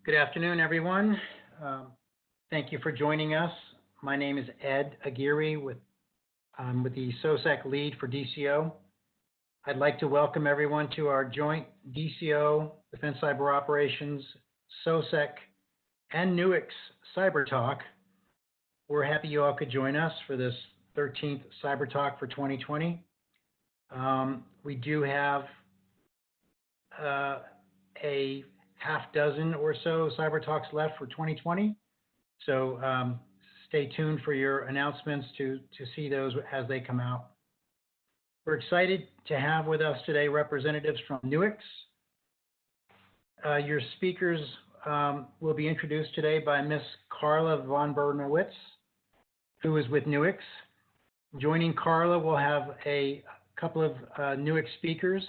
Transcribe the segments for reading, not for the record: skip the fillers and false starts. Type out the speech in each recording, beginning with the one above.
Good afternoon, everyone. Thank you for joining us. My name is Ed Aguirre with the SOSSEC lead for DCO. I'd like to welcome everyone to our joint DCO, Defense Cyber Operations, SOSSEC, and Nuix Cyber Talk. We're happy you all could join us for this 13th Cyber Talk for 2020. We do have a half dozen or so Cyber Talks left for 2020. So stay tuned for your announcements to see those as they come out. We're excited to have with us today representatives from Nuix. Your speakers will be introduced today by Ms. Carla von Bernowitz, who is with Nuix. Joining Carla, we'll have a couple of Nuix speakers.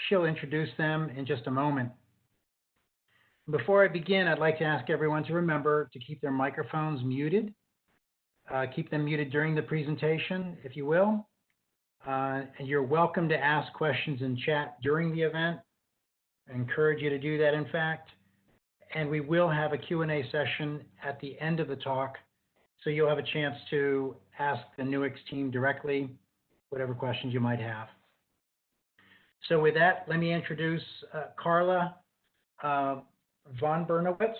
She'll introduce them in just a moment. Before I begin, I'd like to ask everyone to remember to keep their microphones muted. Keep them muted during the presentation, if you will. And you're welcome to ask questions in chat during the event. I encourage you to do that, in fact. And we will have a Q&A session at the end of the talk, so you'll have a chance to ask the Nuix team directly whatever questions you might have. So with that, let me introduce Carla von Bernowitz,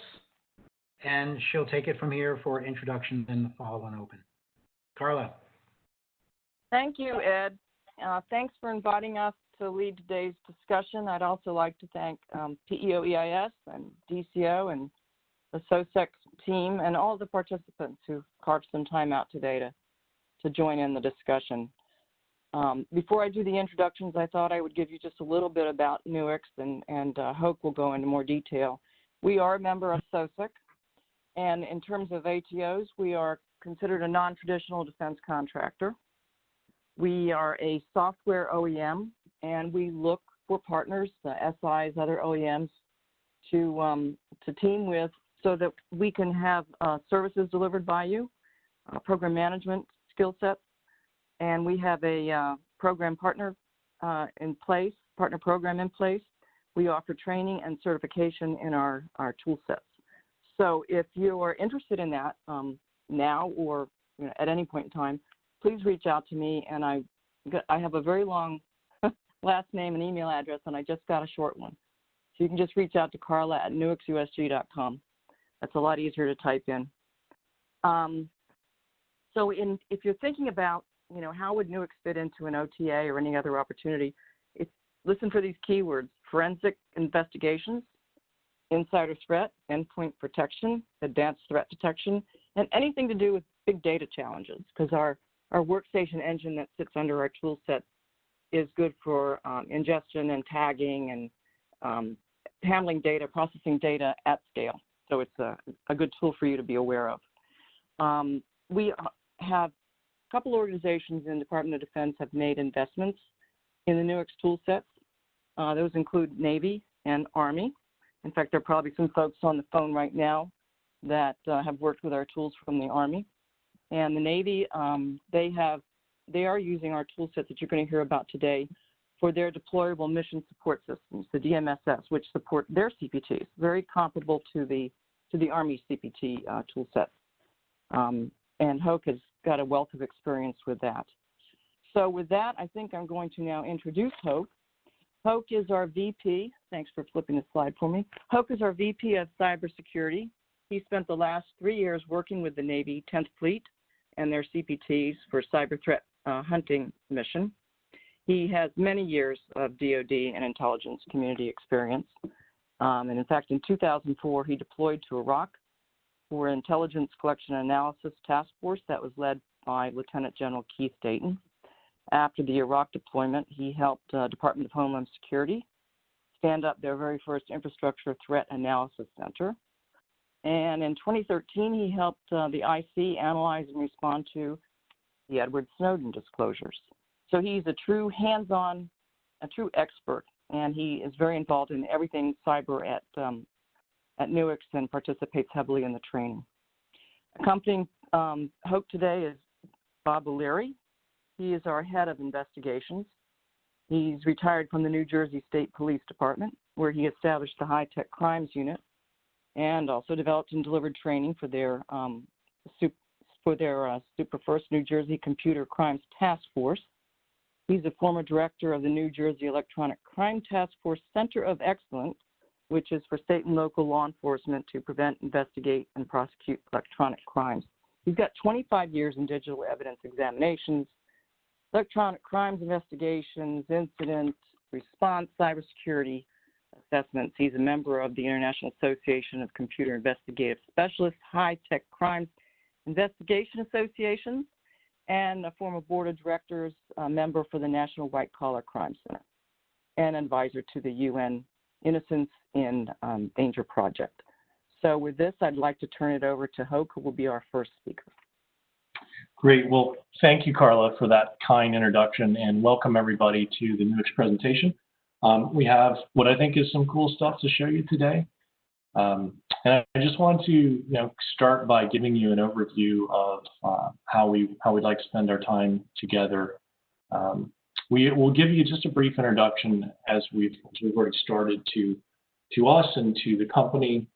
and she'll take it from here for introductions and the follow-on open. Carla. Thank you, Ed. Thanks for inviting us to lead today's discussion. I'd also like to thank PEO-EIS and DCO and the SOSSEC team and all the participants who carved some time out today to join in the discussion. Before I do the introductions, I thought I would give you just a little bit about Nuix, and Hoke will go into more detail. We are a member of SOSSEC, and in terms of ATOs, we are considered a non-traditional defense contractor. We are a software OEM, and we look for partners, SIs, other OEMs, to team with so that we can have services delivered by you, program management skill sets, and we have a program partner in place, partner program in place. We offer training and certification in our tool sets. So if you are interested in that now or at any point in time, please reach out to me. And I have a very long last name and email address, and I just got a short one. So you can just reach out to Carla at nuixusg.com. That's a lot easier to type in. If you're thinking about, how would Nuix fit into an OTA or any other opportunity, listen for these keywords: forensic investigations, insider threat, endpoint protection, advanced threat detection, and anything to do with big data challenges, because our workstation engine that sits under our tool set is good for ingestion and tagging and handling data, processing data at scale. So it's a good tool for you to be aware of. We have a couple organizations in the Department of Defense have made investments in the Nuix tool sets. Those include Navy and Army. In fact, there are probably some folks on the phone right now that have worked with our tools from the Army. And the Navy, they are using our tool sets that you're going to hear about today for their deployable mission support systems, the DMSS, which support their CPTs, very comparable to the Army CPT tool set. And Hoke has got a wealth of experience with that. So with that, I think I'm going to now introduce Hoke. Hoke is our VP. Thanks for flipping the slide for me. Hoke is our VP of Cybersecurity. He spent the last 3 years working with the Navy 10th Fleet and their CPTs for cyber threat hunting mission. He has many years of DoD and intelligence community experience. And in fact, in 2004, he deployed to Iraq for an intelligence collection and analysis task force that was led by Lieutenant General Keith Dayton. After the Iraq deployment, he helped Department of Homeland Security stand up their very first infrastructure threat analysis center. And in 2013, he helped the IC analyze and respond to the Edward Snowden disclosures. So he's a true hands-on, a true expert, and he is very involved in everything cyber at Nuix and participates heavily in the training. Accompanying Hoke today is Bob O'Leary. He is our head of investigations. He's retired from the New Jersey State Police Department, where he established the high-tech crimes unit. and also developed and delivered training for their Super First New Jersey Computer Crimes Task Force. He's a former director of the New Jersey Electronic Crime Task Force Center of Excellence, which is for state and local law enforcement to prevent, investigate, and prosecute electronic crimes. He's got 25 years in digital evidence examinations, electronic crimes investigations, incident response, cybersecurity assessments. He's a member of the International Association of Computer Investigative Specialists, High-Tech Crimes Investigation Associations, and a former board of directors, member for the National White Collar Crime Center, and advisor to the UN Innocence in Danger Project. So with this, I'd like to turn it over to Hoke, who will be our first speaker. Great. Well, thank you, Carla, for that kind introduction, and welcome everybody to the Nuix presentation. We have what I think is some cool stuff to show you today. And I just want to start by giving you an overview of how we'd like to spend our time together. We will give you just a brief introduction as we've already started to us and to the company.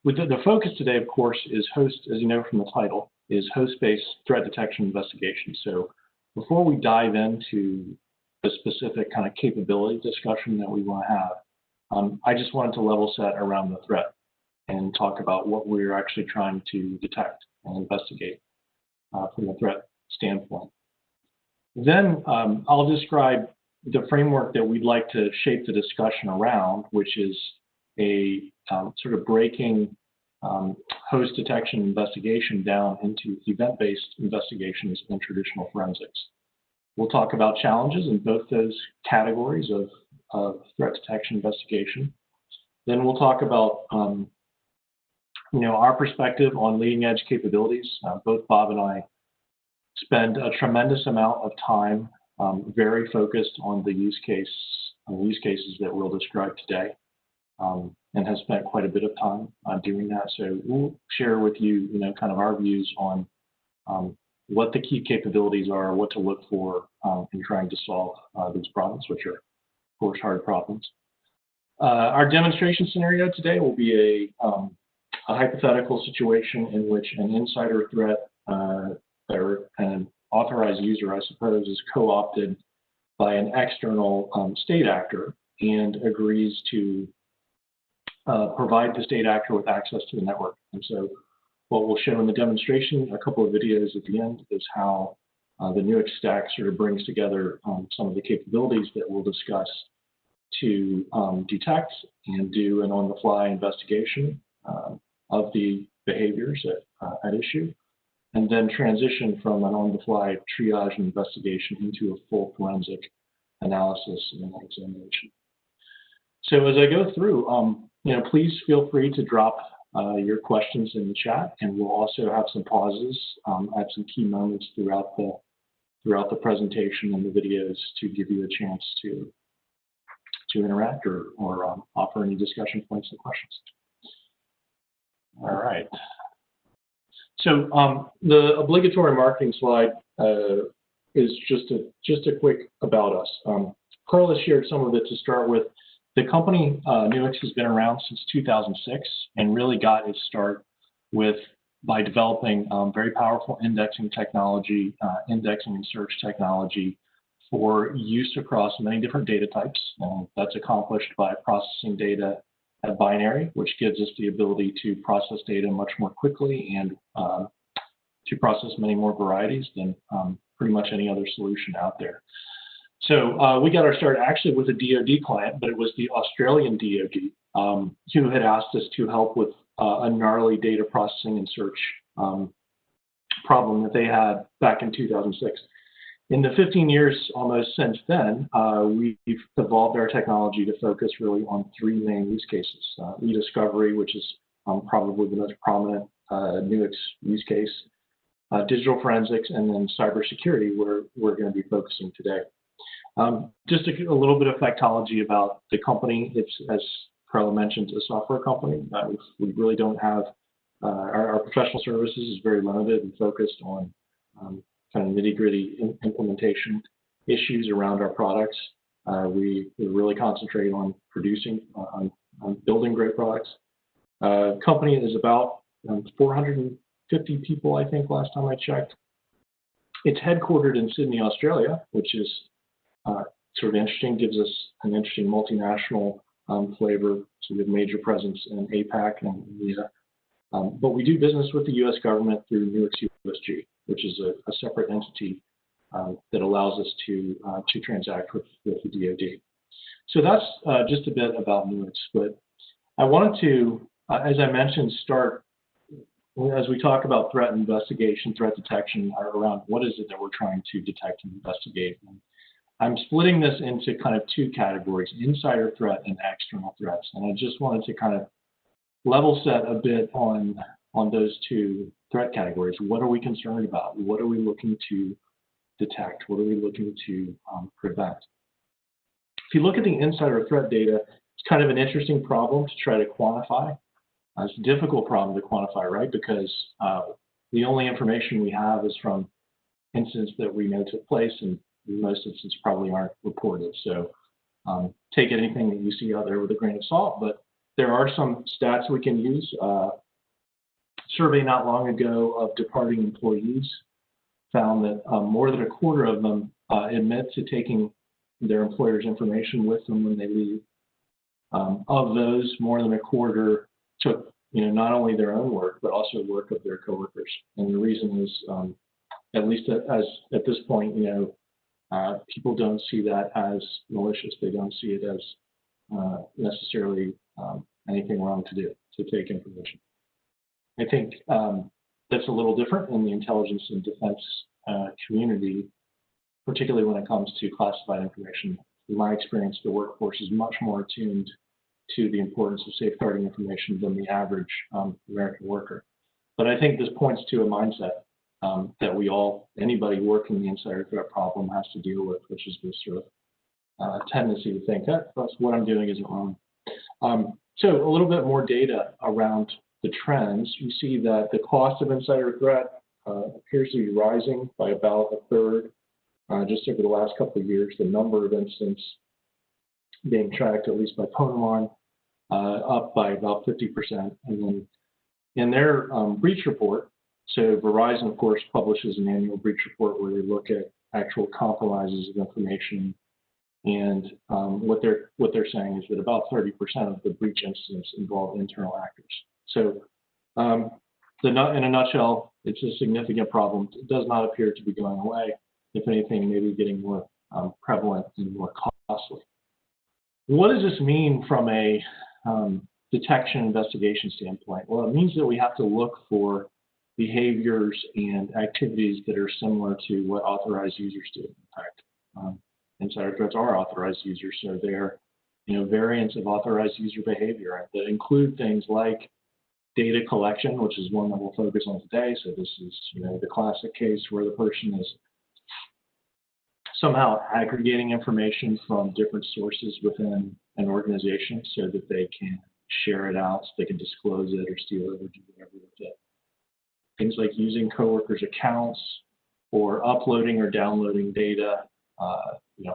With the focus today, of course, is host, as you know from the title, is host-based threat detection investigation. So before we dive into the specific kind of capability discussion that we want to have, I just wanted to level set around the threat and talk about what we're actually trying to detect and investigate from a threat standpoint. Then I'll describe the framework that we'd like to shape the discussion around, which is a sort of breaking host detection investigation down into event-based investigations and traditional forensics. We'll talk about challenges in both those categories of threat detection investigation. Then we'll talk about our perspective on leading edge capabilities. Both Bob and I spend a tremendous amount of time very focused on the use cases that we'll describe today, and have spent quite a bit of time doing that. So we'll share with you, kind of our views on what the key capabilities are, what to look for in trying to solve these problems, which are, of course, hard problems. Our demonstration scenario today will be a hypothetical situation in which an insider threat or an authorized user, I suppose, is co-opted by an external state actor and agrees to provide the state actor with access to the network. And so what we'll show in the demonstration, a couple of videos at the end, is how the Nuix stack sort of brings together some of the capabilities that we'll discuss to detect and do an on-the-fly investigation of the behaviors at issue, and then transition from an on-the-fly triage investigation into a full forensic analysis and examination. So as I go through, please feel free to drop your questions in the chat, and we'll also have some pauses at some key moments throughout the presentation and the videos to give you a chance to interact or offer any discussion points and questions. All right. So the obligatory marketing slide is just a quick about us. Carla shared some of it to start with. The company, Nuix, has been around since 2006 and really got its start by developing very powerful indexing technology, indexing and search technology for use across many different data types. That's accomplished by processing data at binary, which gives us the ability to process data much more quickly and to process many more varieties than pretty much any other solution out there. So we got our start actually with a DoD client, but it was the Australian DoD who had asked us to help with a gnarly data processing and search problem that they had back in 2006. In the 15 years almost since then, we've evolved our technology to focus really on three main use cases. E-discovery, which is probably the most prominent Nuix use case, digital forensics, and then cybersecurity, where we're going to be focusing today. Just a little bit of factology about the company. It's, as Carla mentioned, a software company. We really don't have, our professional services is very limited and focused on kind of nitty-gritty implementation issues around our products. We really concentrate on producing, on building great products. Company is about 450 people, I think, last time I checked. It's headquartered in Sydney, Australia, which is sort of interesting, gives us an interesting multinational flavor. So we have major presence in APAC and India. But we do business with the U.S. government through Nuix USG, which is a separate entity that allows us to transact with the DoD. So that's just a bit about Nuix. But I wanted to, as I mentioned, start as we talk about threat investigation, threat detection, around what is it that we're trying to detect and investigate. And I'm splitting this into kind of two categories: insider threat and external threats. And I just wanted to kind of level set a bit on those two threat categories. What are we concerned about? What are we looking to detect? What are we looking to prevent? If you look at the insider threat data, it's kind of an interesting problem to try to quantify. It's a difficult problem to quantify, right? Because the only information we have is from incidents that we know took place, and most instances probably aren't reported. So take anything that you see out there with a grain of salt, but there are some stats we can use. Survey not long ago of departing employees found that more than a quarter of them admit to taking their employer's information with them when they leave. Of those, more than a quarter took, not only their own work, but also work of their coworkers. And the reason is, at least at this point, people don't see that as malicious. They don't see it as necessarily anything wrong to do, to take information. I think that's a little different in the intelligence and defense community, particularly when it comes to classified information. In my experience, the workforce is much more attuned to the importance of safeguarding information than the average American worker. But I think this points to a mindset that anybody working the insider threat problem has to deal with, which is this sort of tendency to think that what I'm doing isn't wrong. So a little bit more data around the trends. You see that the cost of insider threat appears to be rising by about a third just over the last couple of years. The number of incidents being tracked, at least by Ponemon, up by about 50%. And then in their breach report, so Verizon, of course, publishes an annual breach report where they look at actual compromises of information. And what they're saying is that about 30% of the breach incidents involve internal actors. So in a nutshell, it's a significant problem. It does not appear to be going away. If anything, maybe getting more prevalent and more costly. What does this mean from a detection investigation standpoint? Well, it means that we have to look for behaviors and activities that are similar to what authorized users do. In fact, insider threats are authorized users, so they're variants of authorized user behavior that include things like data collection, which is one that we'll focus on today. So this is the classic case where the person is somehow aggregating information from different sources within an organization so that they can share it out, so they can disclose it or steal it or do whatever with it. Things like using coworkers' accounts or uploading or downloading data.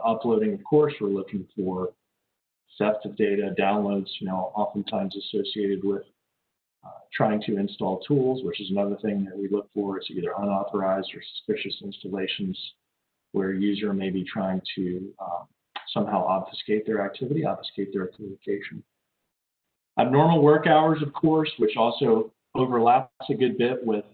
Uploading, of course, we're looking for theft of data. Downloads, oftentimes associated with trying to install tools, which is another thing that we look for. It's either unauthorized or suspicious installations where a user may be trying to somehow obfuscate their activity, obfuscate their communication. Abnormal work hours, of course, which also overlaps a good bit with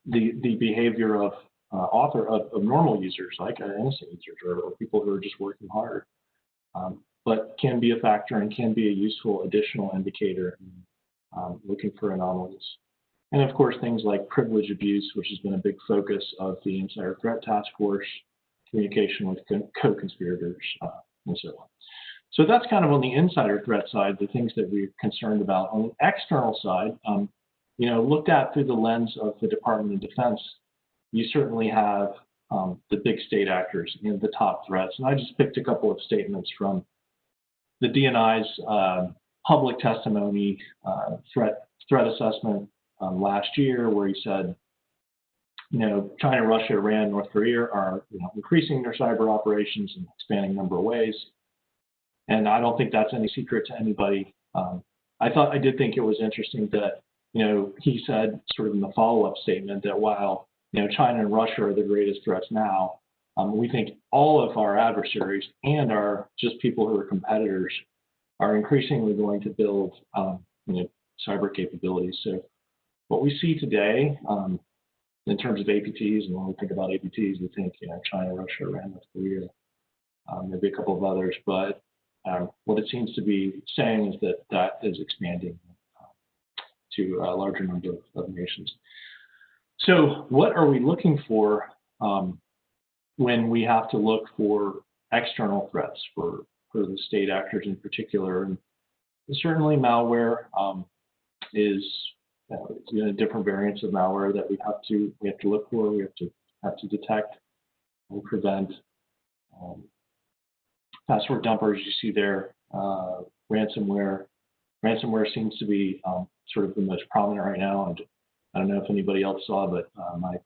the behavior of normal users, like innocent users or people who are just working hard, but can be a factor and can be a useful additional indicator looking for anomalies. And of course, things like privilege abuse, which has been a big focus of the Insider Threat Task Force, communication with co-conspirators, and so on. So that's kind of on the insider threat side, the things that we're concerned about. On the external side, looked at through the lens of the Department of Defense, you certainly have the big state actors and the top threats. And I just picked a couple of statements from the DNI's public testimony threat assessment last year, where he said, China, Russia, Iran, North Korea are increasing their cyber operations in an expanding number of ways. And I don't think that's any secret to anybody. I did think it was interesting that, he said sort of in the follow-up statement that while, China and Russia are the greatest threats now, we think all of our adversaries and our just people who are competitors are increasingly going to build, cyber capabilities. So what we see today in terms of APTs, and when we think about APTs, we think, China, Russia, Iran, North Korea, maybe a couple of others, but what it seems to be saying is that is expanding to a larger number of nations. So what are we looking for when we have to look for external threats for the state actors in particular? And certainly malware is different variants of malware that we have to look for, we have to detect and prevent. Password dumpers, you see there, ransomware. Ransomware seems to be sort of the most prominent right now. And I don't know if anybody else saw, but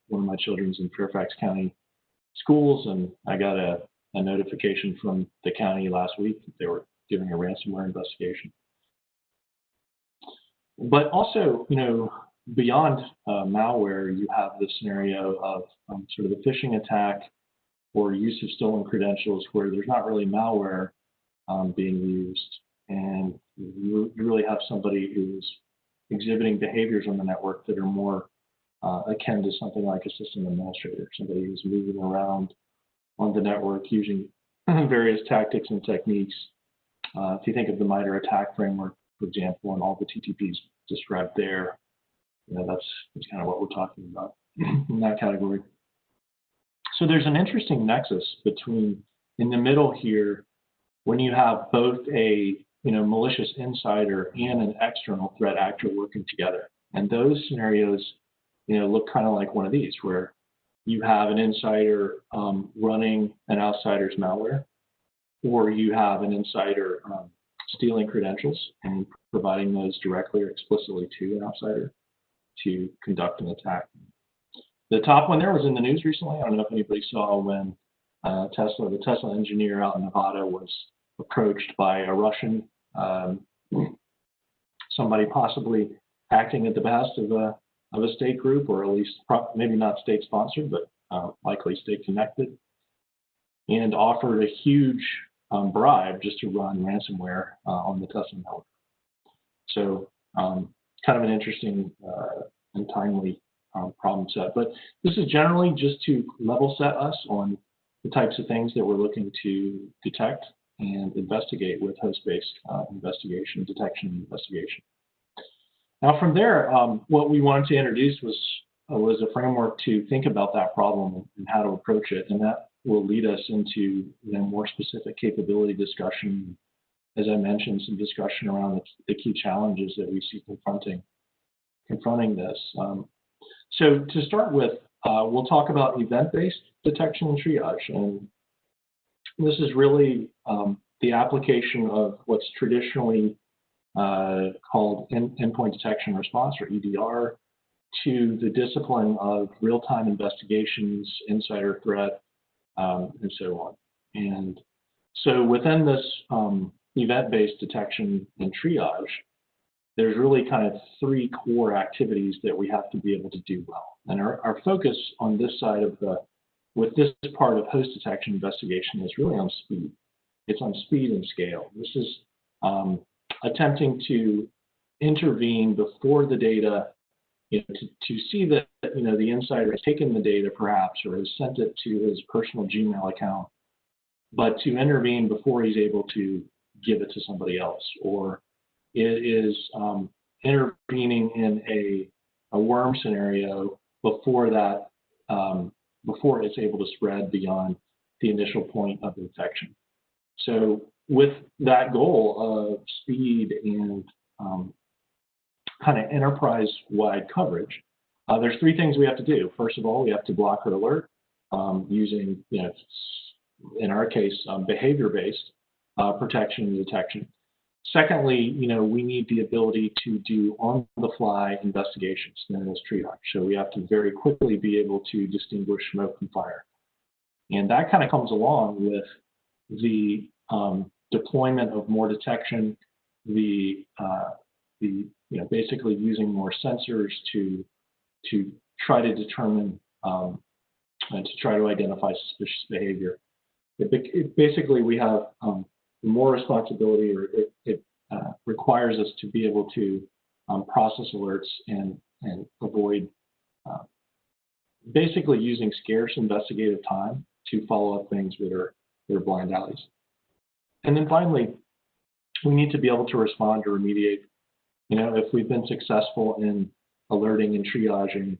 one of my children's in Fairfax County schools, and I got a notification from the county last week that they were doing a ransomware investigation. But also, beyond malware, you have the scenario of sort of a phishing attack or use of stolen credentials where there's not really malware being used, and you really have somebody who's exhibiting behaviors on the network that are more akin to something like a system administrator, somebody who's moving around on the network using various tactics and techniques. If you think of the MITRE ATT&CK framework, for example, and all the TTPs described there, that's kind of what we're talking about in that category. So there's an interesting nexus between, in the middle here, when you have both a malicious insider and an external threat actor working together. And those scenarios, look kind of like one of these, where you have an insider running an outsider's malware, or you have an insider stealing credentials and providing those directly or explicitly to an outsider to conduct an attack. The top one there was in the news recently. I don't know if anybody saw when the Tesla engineer out in Nevada was approached by a Russian, somebody possibly acting at the behest of a state group, or at least maybe not state sponsored, but likely state connected, and offered a huge bribe just to run ransomware on the Tesla network. So kind of an interesting and timely problem set. But this is generally just to level set us on the types of things that we're looking to detect and investigate with host-based investigation, detection, and investigation. Now from there, what we wanted to introduce was a framework to think about that problem and how to approach it, and that will lead us into more specific capability discussion. As I mentioned, some discussion around the key challenges that we see confronting this. So to start with, we'll talk about event-based detection and triage, and this is really the application of what's traditionally called endpoint detection response, or EDR, to the discipline of real-time investigations, insider threat, and so on. And so within this event-based detection and triage, there's really kind of three core activities that we have to be able to do well. And our focus on this side of with this part of host detection investigation is really on speed. It's on speed and scale. This is attempting to intervene before the data, to see that the insider has taken the data perhaps, or has sent it to his personal Gmail account, but to intervene before he's able to give it to somebody else, or it is intervening in a worm scenario before that, before it's able to spread beyond the initial point of infection. So with that goal of speed and kind of enterprise-wide coverage, there's three things we have to do. First of all, we have to block or alert using, in our case, behavior-based protection and detection. Secondly, we need the ability to do on-the-fly investigations, known as triage. So we have to very quickly be able to distinguish smoke from fire. And that kind of comes along with the deployment of more detection, basically using more sensors to try to determine and to try to identify suspicious behavior. Basically, we have more responsibility, or it requires us to be able to process alerts and avoid basically using scarce investigative time to follow up things that are blind alleys. And then finally, we need to be able to respond or remediate. If we've been successful in alerting and triaging,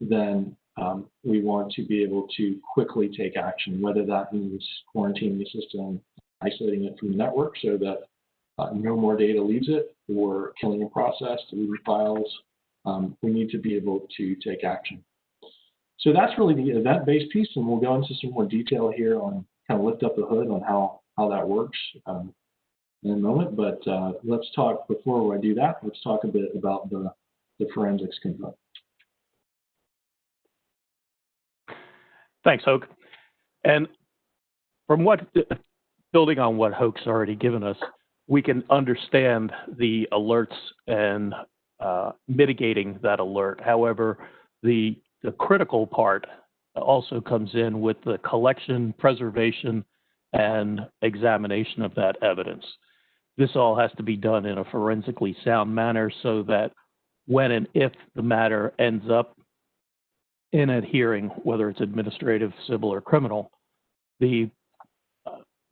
then we want to be able to quickly take action, whether that means quarantining the system, isolating it from the network so that no more data leaves it, or killing a process, deleting files. We need to be able to take action. So that's really the event-based piece, and we'll go into some more detail here on kind of lift up the hood on how that works in a moment. But let's talk, before I do that, let's talk a bit about the forensics component. Thanks, Hoke. And from building on what Hoke's already given us, we can understand the alerts and mitigating that alert. However, the critical part also comes in with the collection, preservation, and examination of that evidence. This all has to be done in a forensically sound manner so that when and if the matter ends up in a hearing, whether it's administrative, civil, or criminal, the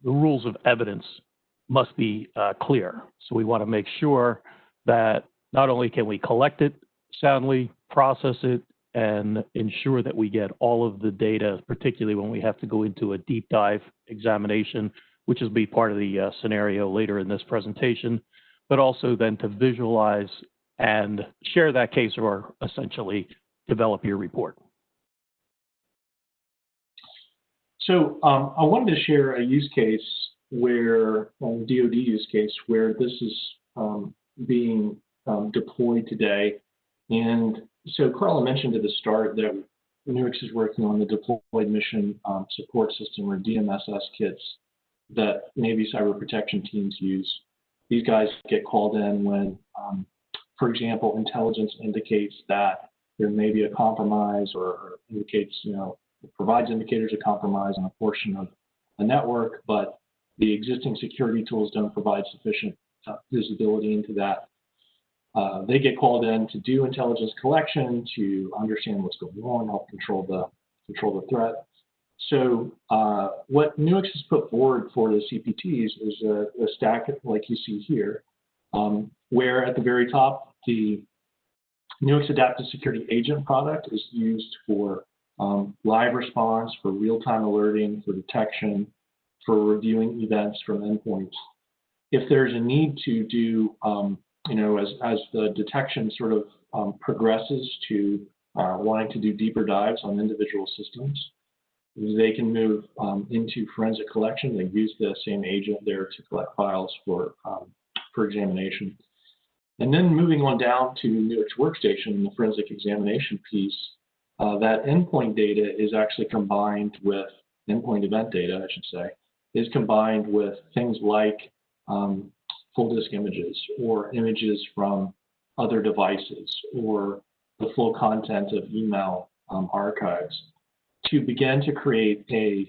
rules of evidence must be clear. So we want to make sure that not only can we collect it soundly, process it, and ensure that we get all of the data, particularly when we have to go into a deep dive examination, which will be part of the scenario later in this presentation, but also then to visualize and share that case, or essentially develop your report. So I wanted to share a use case where, DoD use case, where this is being deployed today. And so Carla mentioned at the start that Nuix is working on the Deployed Mission Support System, or DMSS kits, that Navy cyber protection teams use. These guys get called in when, for example, intelligence indicates that there may be a compromise, or indicates, provides indicators of compromise on a portion of a network, but the existing security tools don't provide sufficient visibility into that. They get called in to do intelligence collection, to understand what's going on, help control the threat. So what Nuix has put forward for the CPTs is a stack like you see here, where at the very top, the Nuix Adaptive Security Agent product is used for live response, for real-time alerting, for detection, for reviewing events from endpoints. If there's a need to do, as the detection sort of progresses to wanting to do deeper dives on individual systems, they can move into forensic collection. They use the same agent there to collect files for examination. And then moving on down to Nuix Workstation, the forensic examination piece, that endpoint data is actually combined with, endpoint event data, I should say, is combined with things like full disk images, or images from other devices, or the full content of email archives, to begin to create a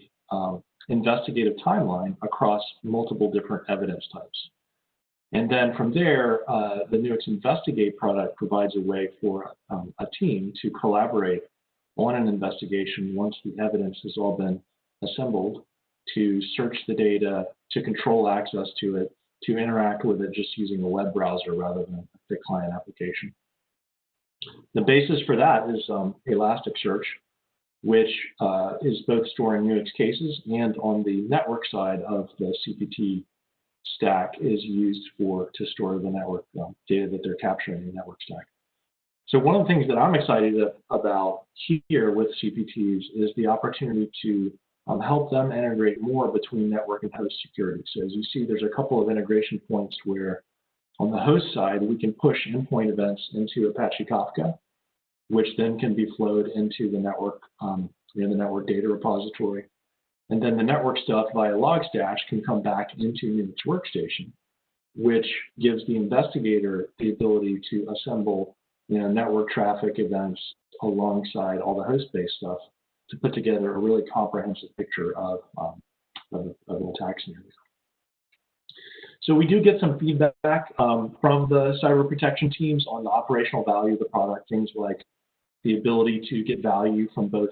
investigative timeline across multiple different evidence types. And then from there, the Nuix Investigate product provides a way for a team to collaborate on an investigation once the evidence has all been assembled, to search the data, to control access to it, to interact with it just using a web browser rather than the client application. The basis for that is Elasticsearch, which is both storing Nuix cases, and on the network side of the CPT stack is used to store the network data that they're capturing in the network stack. So one of the things that I'm excited about here with CPTs is the opportunity to help them integrate more between network and host security. So as you see, there's a couple of integration points where on the host side, we can push endpoint events into Apache Kafka, which then can be flowed into the network, the network data repository. And then the network stuff via Logstash can come back into Nuix Workstation, which gives the investigator the ability to assemble network traffic events alongside all the host-based stuff to put together a really comprehensive picture of an attack scenario. So we do get some feedback from the cyber protection teams on the operational value of the product, things like the ability to get value from both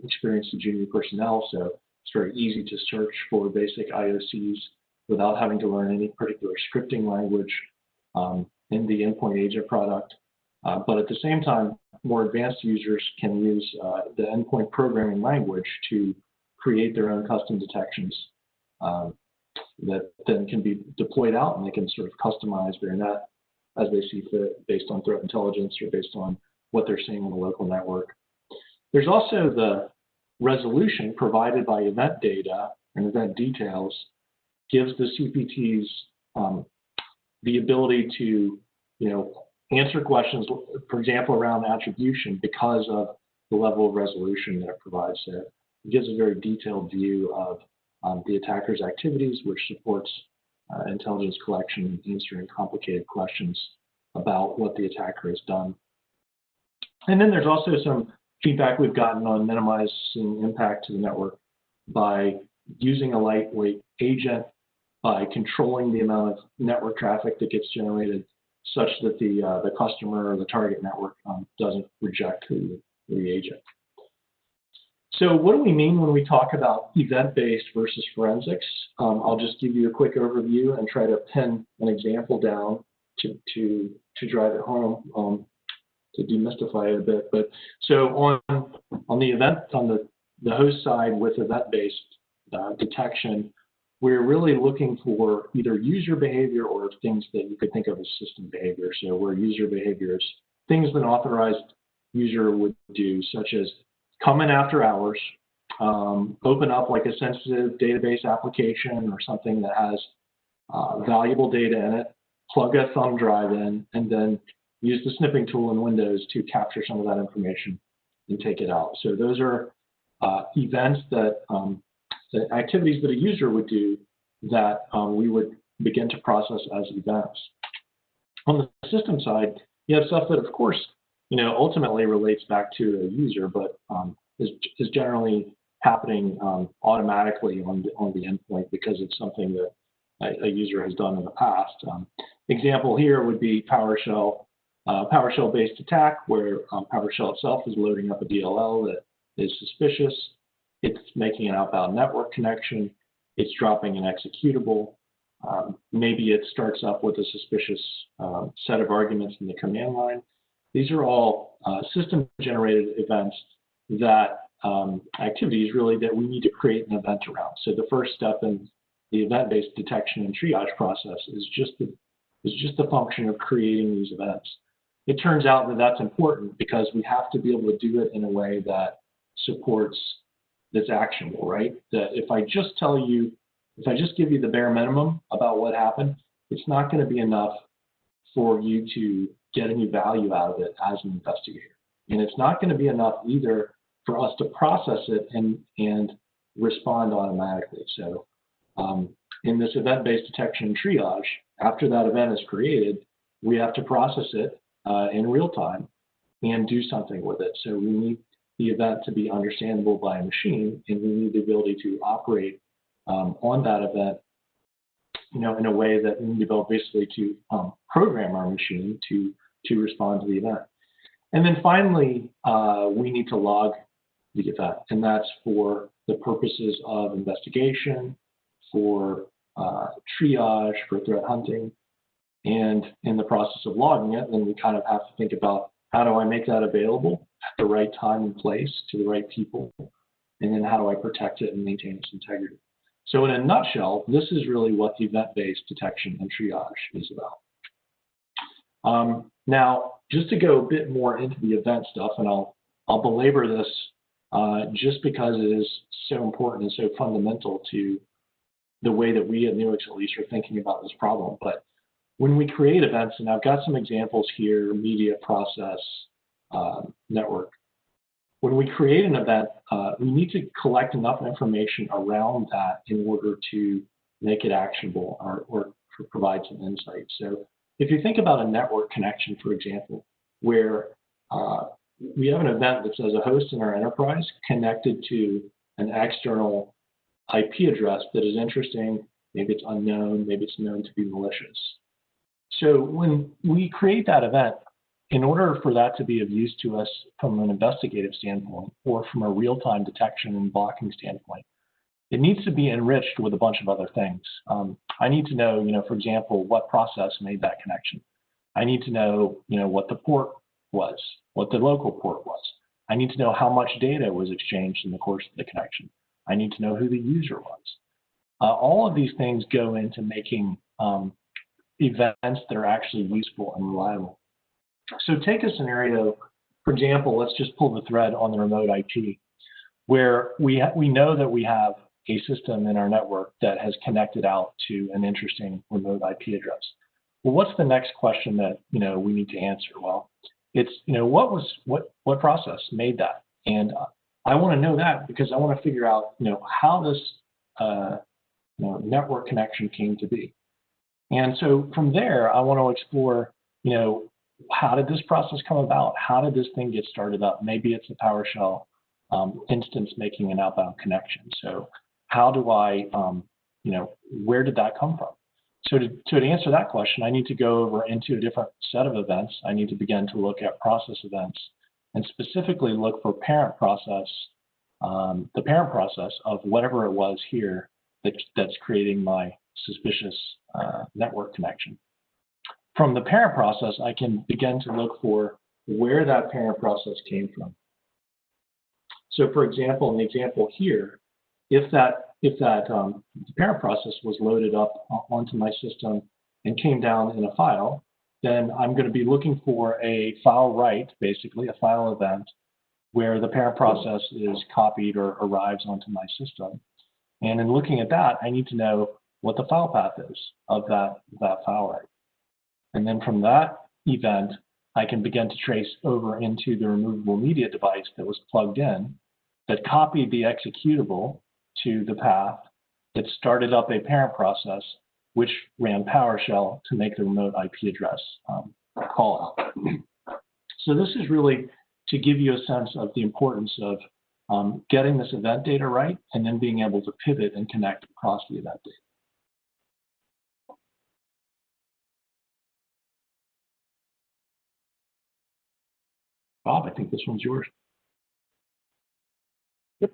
experienced and junior personnel. So it's very easy to search for basic IOCs without having to learn any particular scripting language in the Endpoint agent product. But at the same time, more advanced users can use the Endpoint programming language to create their own custom detections that then can be deployed out, and they can sort of customize their net as they see fit based on threat intelligence or based on what they're seeing on the local network. There's also the resolution provided by event data and event details gives the CPTs the ability to, answer questions, for example, around attribution because of the level of resolution that it provides. So it gives a very detailed view of the attacker's activities, which supports intelligence collection and answering complicated questions about what the attacker has done. And then there's also some feedback we've gotten on minimizing impact to the network by using a lightweight agent, by controlling the amount of network traffic that gets generated such that the customer or the target network doesn't reject the agent. So what do we mean when we talk about event-based versus forensics? I'll just give you a quick overview and try to pin an example down to drive it home, to demystify it a bit. But so on the event, on the host side with event-based detection, we're really looking for either user behavior or things that you could think of as system behavior. So where user behavior is things that an authorized user would do, such as come in after hours, open up like a sensitive database application or something that has valuable data in it, plug a thumb drive in, and then use the snipping tool in Windows to capture some of that information and take it out. So those are events that, the activities that a user would do that we would begin to process as events. On the system side, you have stuff that, of course, ultimately relates back to a user, but is generally happening automatically on the endpoint because it's something that a user has done in the past. Example here would be PowerShell, PowerShell-based attack, where PowerShell itself is loading up a DLL that is suspicious. It's making an outbound network connection. It's dropping an executable. Maybe it starts up with a suspicious set of arguments in the command line. These are all system-generated events that activities really that we need to create an event around. So the first step in the event-based detection and triage process is just the function of creating these events. It turns out that that's important because we have to be able to do it in a way that supports that's actionable, right? That if I just give you the bare minimum about what happened, it's not going to be enough for you to get any value out of it as an investigator. And it's not going to be enough either for us to process it and respond automatically. So in this event-based detection and triage, after that event is created, we have to process it in real time and do something with it. So we need the event to be understandable by a machine, and we need the ability to operate on that event, in a way that we develop basically to program our machine to respond to the event. And then finally, we need to log the event, and that's for the purposes of investigation, for triage, for threat hunting. And in the process of logging it, then we kind of have to think about how do I make that available at the right time and place to the right people, and then how do I protect it and maintain its integrity. So in a nutshell, this is really what the event-based detection and triage is about. Now, just to go a bit more into the event stuff, and I'll belabor this just because it is so important and so fundamental to the way that we at Nuix at least are thinking about this problem. But when we create events, and I've got some examples here, media, process, network. when we create an event, we need to collect enough information around that in order to make it actionable or provide some insight. So if you think about a network connection, for example, where we have an event that says a host in our enterprise connected to an external IP address that is interesting, maybe it's unknown, maybe it's known to be malicious. So when we create that event, in order for that to be of use to us from an investigative standpoint or from a real-time detection and blocking standpoint, it needs to be enriched with a bunch of other things. I need to know, for example, what process made that connection. I need to know, what the port was, what the local port was. I need to know how much data was exchanged in the course of the connection. I need to know who the user was. All of these things go into making events that are actually useful and reliable. So take a scenario, for example, let's just pull the thread on the remote IP, where we know that we have a system in our network that has connected out to an interesting remote IP address. Well, what's the next question that we need to answer? Well, it's what process made that, and I want to know that because I want to figure out how this network connection came to be. And so from there, I want to explore how did this process come about? How did this thing get started up? Maybe it's a PowerShell instance making an outbound connection. So how do I, where did that come from? So to answer that question, I need to go over into a different set of events. I need to begin to look at process events and specifically look for parent process, the parent process of whatever it was here that's creating my suspicious network connection. From the parent process, I can begin to look for where that parent process came from. So for example, in the example here, if that parent process was loaded up onto my system and came down in a file, then I'm going to be looking for a file write, basically a file event, where the parent process is copied or arrives onto my system. And in looking at that, I need to know what the file path is of that file write. And then from that event, I can begin to trace over into the removable media device that was plugged in, that copied the executable to the path, that started up a parent process, which ran PowerShell to make the remote IP address call out. So this is really to give you a sense of the importance of getting this event data right and then being able to pivot and connect across the event data. Bob, I think this one's yours. Yep.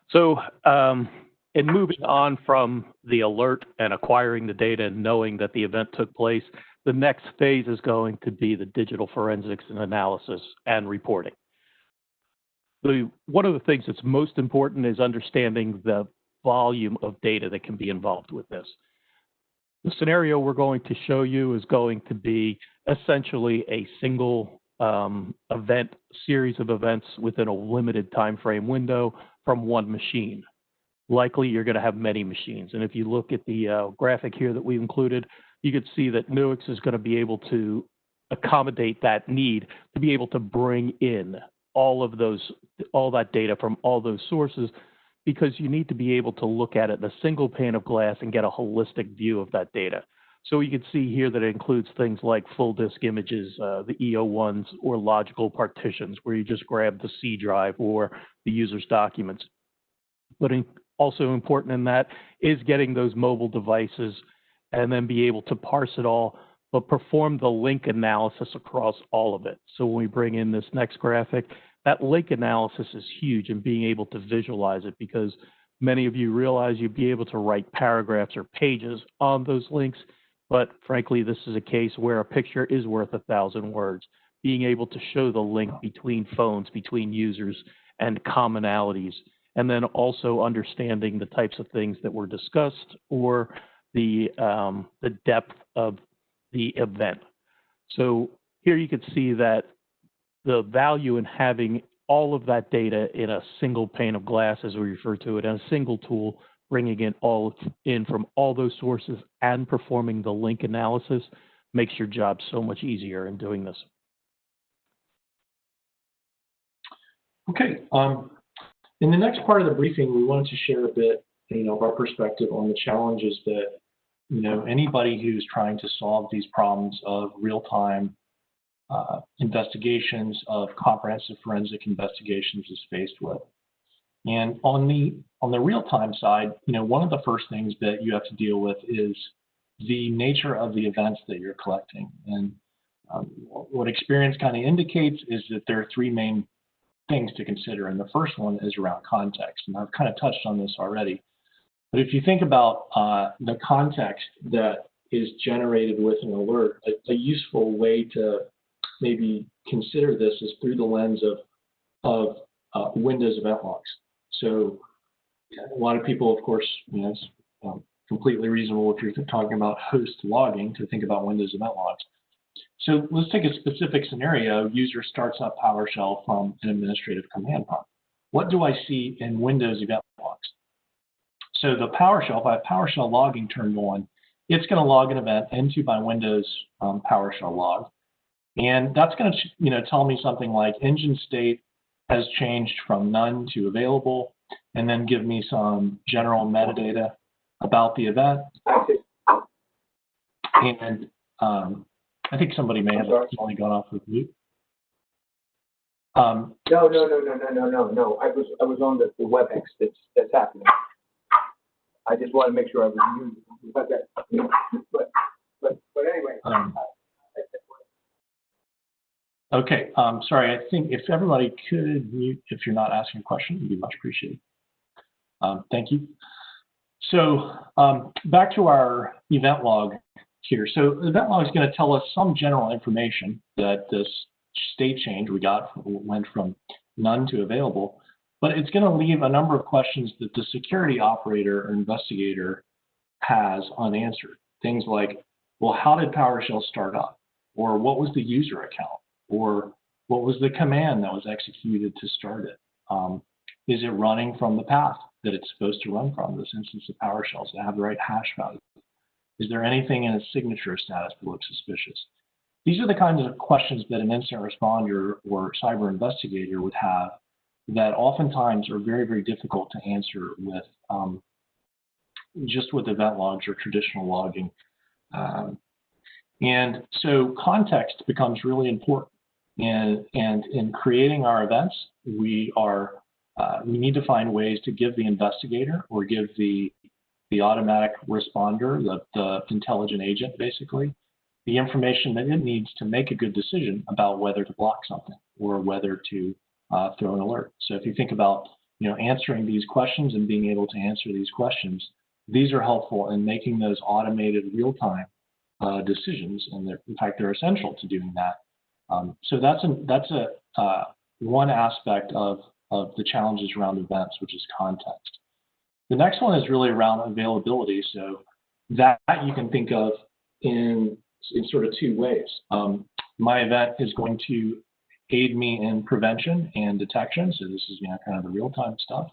So in moving on from the alert and acquiring the data and knowing that the event took place, the next phase is going to be the digital forensics and analysis and reporting. One of the things that's most important is understanding the volume of data that can be involved with this. The scenario we're going to show you is going to be essentially a single series of events within a limited time frame window from one machine. Likely you're going to have many machines. And if you look at the graphic here that we included, you could see that Nuix is going to be able to accommodate that need to be able to bring in all that data from all those sources, because you need to be able to look at it in a single pane of glass and get a holistic view of that data. So you can see here that it includes things like full disk images, the EO1s, or logical partitions, where you just grab the C drive or the user's documents. But also important in that is getting those mobile devices and then be able to parse it all, but perform the link analysis across all of it. So when we bring in this next graphic, that link analysis is huge in being able to visualize it, because many of you realize you'd be able to write paragraphs or pages on those links. But frankly, this is a case where a picture is worth 1,000 words. Being able to show the link between phones, between users, and commonalities, and then also understanding the types of things that were discussed or the depth of the event. So here you can see that the value in having all of that data in a single pane of glass, as we refer to it, and a single tool, bringing it all in from all those sources and performing the link analysis makes your job so much easier in doing this. Okay. In the next part of the briefing, we wanted to share a bit, of our perspective on the challenges that, anybody who's trying to solve these problems of real-time investigations, of comprehensive forensic investigations is faced with. And on the real-time side, one of the first things that you have to deal with is the nature of the events that you're collecting. And what experience kind of indicates is that there are three main things to consider. And the first one is around context. And I've kind of touched on this already. But if you think about the context that is generated with an alert, a useful way to maybe consider this is through the lens of Windows event logs. So a lot of people, of course, it's completely reasonable if you're talking about host logging to think about Windows event logs. So let's take a specific scenario. User starts up PowerShell from an administrative command prompt. What do I see in Windows event logs? So the PowerShell, if I have PowerShell logging turned on, it's going to log an event into my Windows PowerShell log. And that's going to tell me something like engine state has changed from none to available, and then give me some general metadata about the event. And I think somebody may have only gone off with mute. No. I was on the WebEx that's happening. I just want to make sure I was muted. But anyway. Okay. Sorry. I think if everybody could mute if you're not asking a question, it'd be much appreciated. Thank you. So back to our event log here. So the event log is going to tell us some general information that this state change we got went from none to available, but it's going to leave a number of questions that the security operator or investigator has unanswered. Things like, well, how did PowerShell start up? Or what was the user account? Or what was the command that was executed to start it? Is it running from the path that it's supposed to run from, this instance of PowerShell? Does it have the right hash value? Is there anything in its signature status that looks suspicious? These are the kinds of questions that an incident responder or cyber investigator would have that oftentimes are very, very difficult to answer with just with event logs or traditional logging. And so context becomes really important. And in creating our events, we need to find ways to give the investigator or give the automatic responder, the intelligent agent, basically, the information that it needs to make a good decision about whether to block something or whether to throw an alert. So if you think about answering these questions and being able to answer these questions, these are helpful in making those automated real-time decisions, and in fact, they're essential to doing that. So that's one aspect of the challenges around events, which is context. The next one is really around availability. So that you can think of in sort of two ways. My event is going to aid me in prevention and detection. So this is kind of the real-time stuff.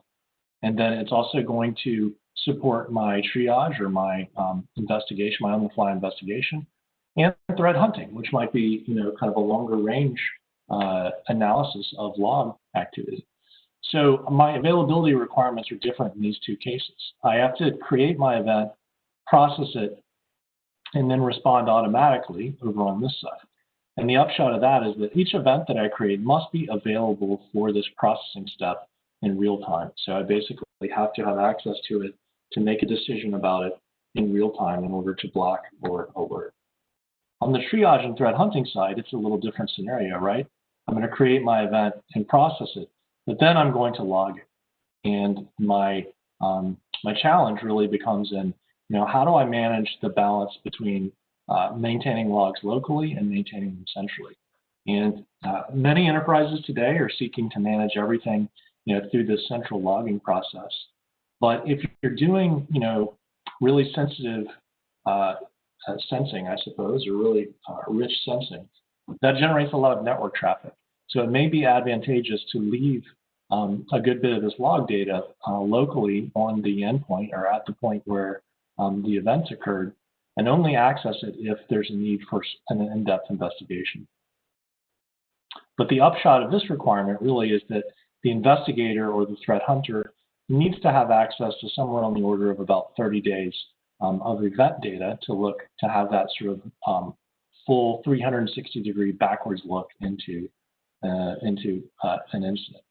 And then it's also going to support my triage or my investigation, my on-the-fly investigation, and threat hunting, which might be kind of a longer range analysis of log activity. So my availability requirements are different in these two cases. I have to create my event, process it, and then respond automatically over on this side. And the upshot of that is that each event that I create must be available for this processing step in real time. So I basically have to have access to it to make a decision about it in real time in order to block or alert. On the triage and threat hunting side, it's a little different scenario, right? I'm going to create my event and process it, but then I'm going to log it. And my challenge really becomes in, how do I manage the balance between maintaining logs locally and maintaining them centrally? And many enterprises today are seeking to manage everything, through this central logging process. But if you're doing, really sensitive sensing, I suppose, or really rich sensing, that generates a lot of network traffic. So it may be advantageous to leave a good bit of this log data locally on the endpoint or at the point where the events occurred, and only access it if there's a need for an in-depth investigation. But the upshot of this requirement really is that the investigator or the threat hunter needs to have access to somewhere on the order of about 30 days of event data to have that sort of full 360-degree backwards look into an incident.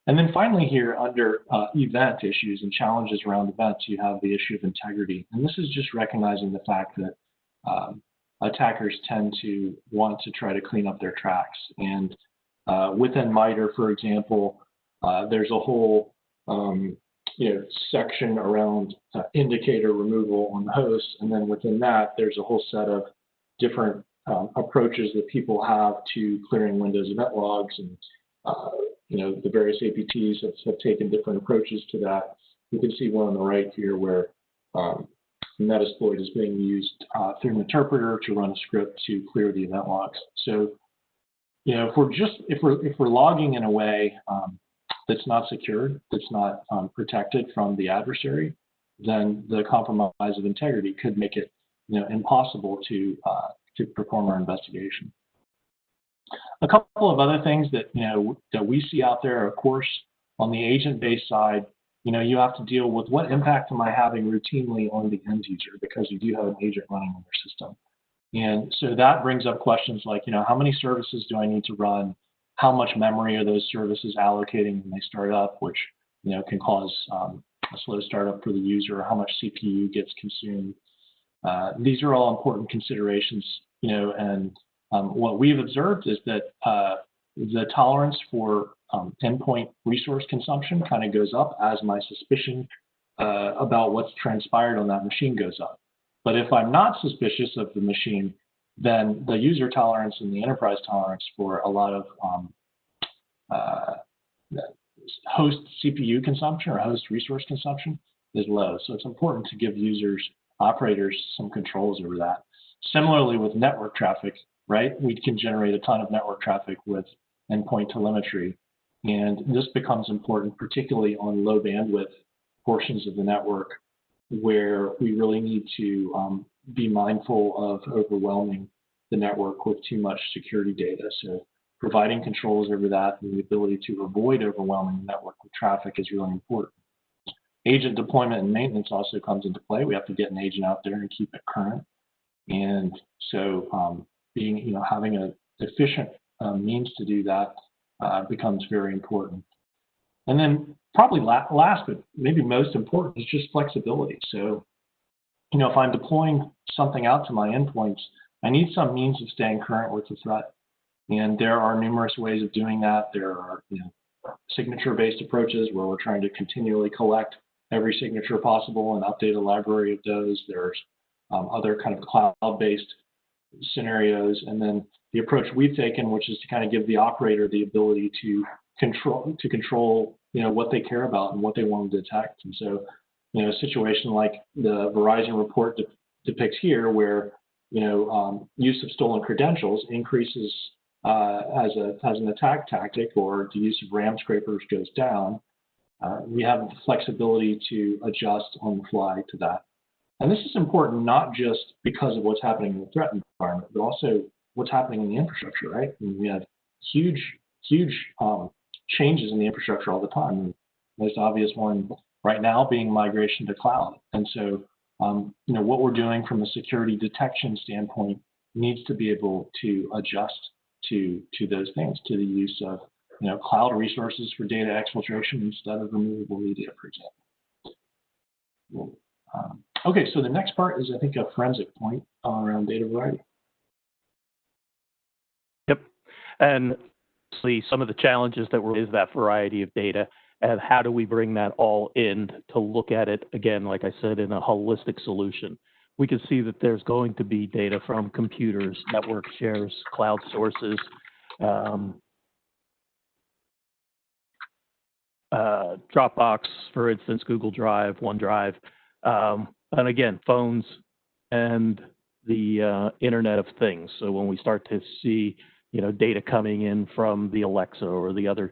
And then finally here under event issues and challenges around events, you have the issue of integrity. And this is just recognizing the fact that attackers tend to want to try to clean up their tracks. And within MITRE, for example, there's a whole section around indicator removal on the host. And then within that, there's a whole set of different approaches that people have to clearing Windows event logs, and the various APTs have taken different approaches to that. You can see one on the right here where Metasploit is being used through an interpreter to run a script to clear the event logs. So, if we're logging in a way that's not secured, that's not protected from the adversary, then the compromise of integrity could make it impossible to perform our investigation. A couple of other things that that we see out there, of course, on the agent-based side, you have to deal with what impact am I having routinely on the end user, because you do have an agent running on your system. And so that brings up questions like, how many services do I need to run? How much memory are those services allocating when they start up, which can cause a slow startup for the user? How much CPU gets consumed? These are all important considerations, and what we've observed is that the tolerance for endpoint resource consumption kind of goes up as my suspicion about what's transpired on that machine goes up. But if I'm not suspicious of the machine, then the user tolerance and the enterprise tolerance for a lot of host CPU consumption or host resource consumption is low. So it's important to give operators some controls over that. Similarly with network traffic, right? We can generate a ton of network traffic with endpoint telemetry. And this becomes important, particularly on low bandwidth portions of the network, where we really need to be mindful of overwhelming the network with too much security data. So providing controls over that and the ability to avoid overwhelming the network with traffic is really important. Agent deployment and maintenance also comes into play. We have to get an agent out there and keep it current. And so having an efficient means to do that becomes very important. And then probably last, but maybe most important, is just flexibility. So, if I'm deploying something out to my endpoints, I need some means of staying current with the threat. And there are numerous ways of doing that. There are signature-based approaches where we're trying to continually collect every signature possible and update a library of those. There's other kind of cloud-based scenarios. And then the approach we've taken, which is to kind of give the operator the ability to control what they care about and what they want to detect. And so, a situation like the Verizon report depicts here, where use of stolen credentials increases as an attack tactic, or the use of RAM scrapers goes down, we have the flexibility to adjust on the fly to that. And this is important not just because of what's happening in the threat environment, but also what's happening in the infrastructure, right? I mean, we have huge changes in the infrastructure all the time. And the most obvious one right now being migration to cloud. And so, what we're doing from a security detection standpoint needs to be able to adjust to those things, to the use of cloud resources for data exfiltration instead of removable media, for example. Okay, so the next part is, I think, a forensic point around data variety. Yep, and some of the challenges is that variety of data, and how do we bring that all in to look at it, again, like I said, in a holistic solution. We can see that there's going to be data from computers, network shares, cloud sources, Dropbox, for instance, Google Drive, OneDrive, and again, phones and the Internet of Things. So when we start to see, data coming in from the Alexa or the other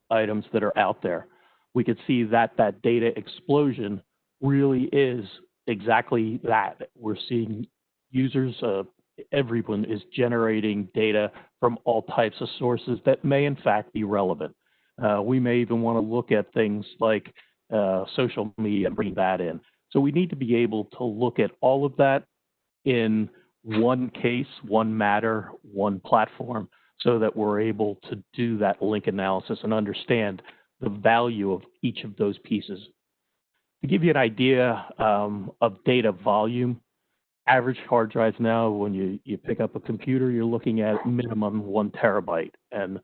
items that are out there, we could see that that data explosion really is exactly that. We're seeing users everyone is generating data from all types of sources that may in fact be relevant. We may even want to look at things like social media and bring that in. So we need to be able to look at all of that in one case, one matter, one platform, so that we're able to do that link analysis and understand the value of each of those pieces. To give you an idea of data volume, average hard drives now, when you pick up a computer, you're looking at minimum 1 terabyte. And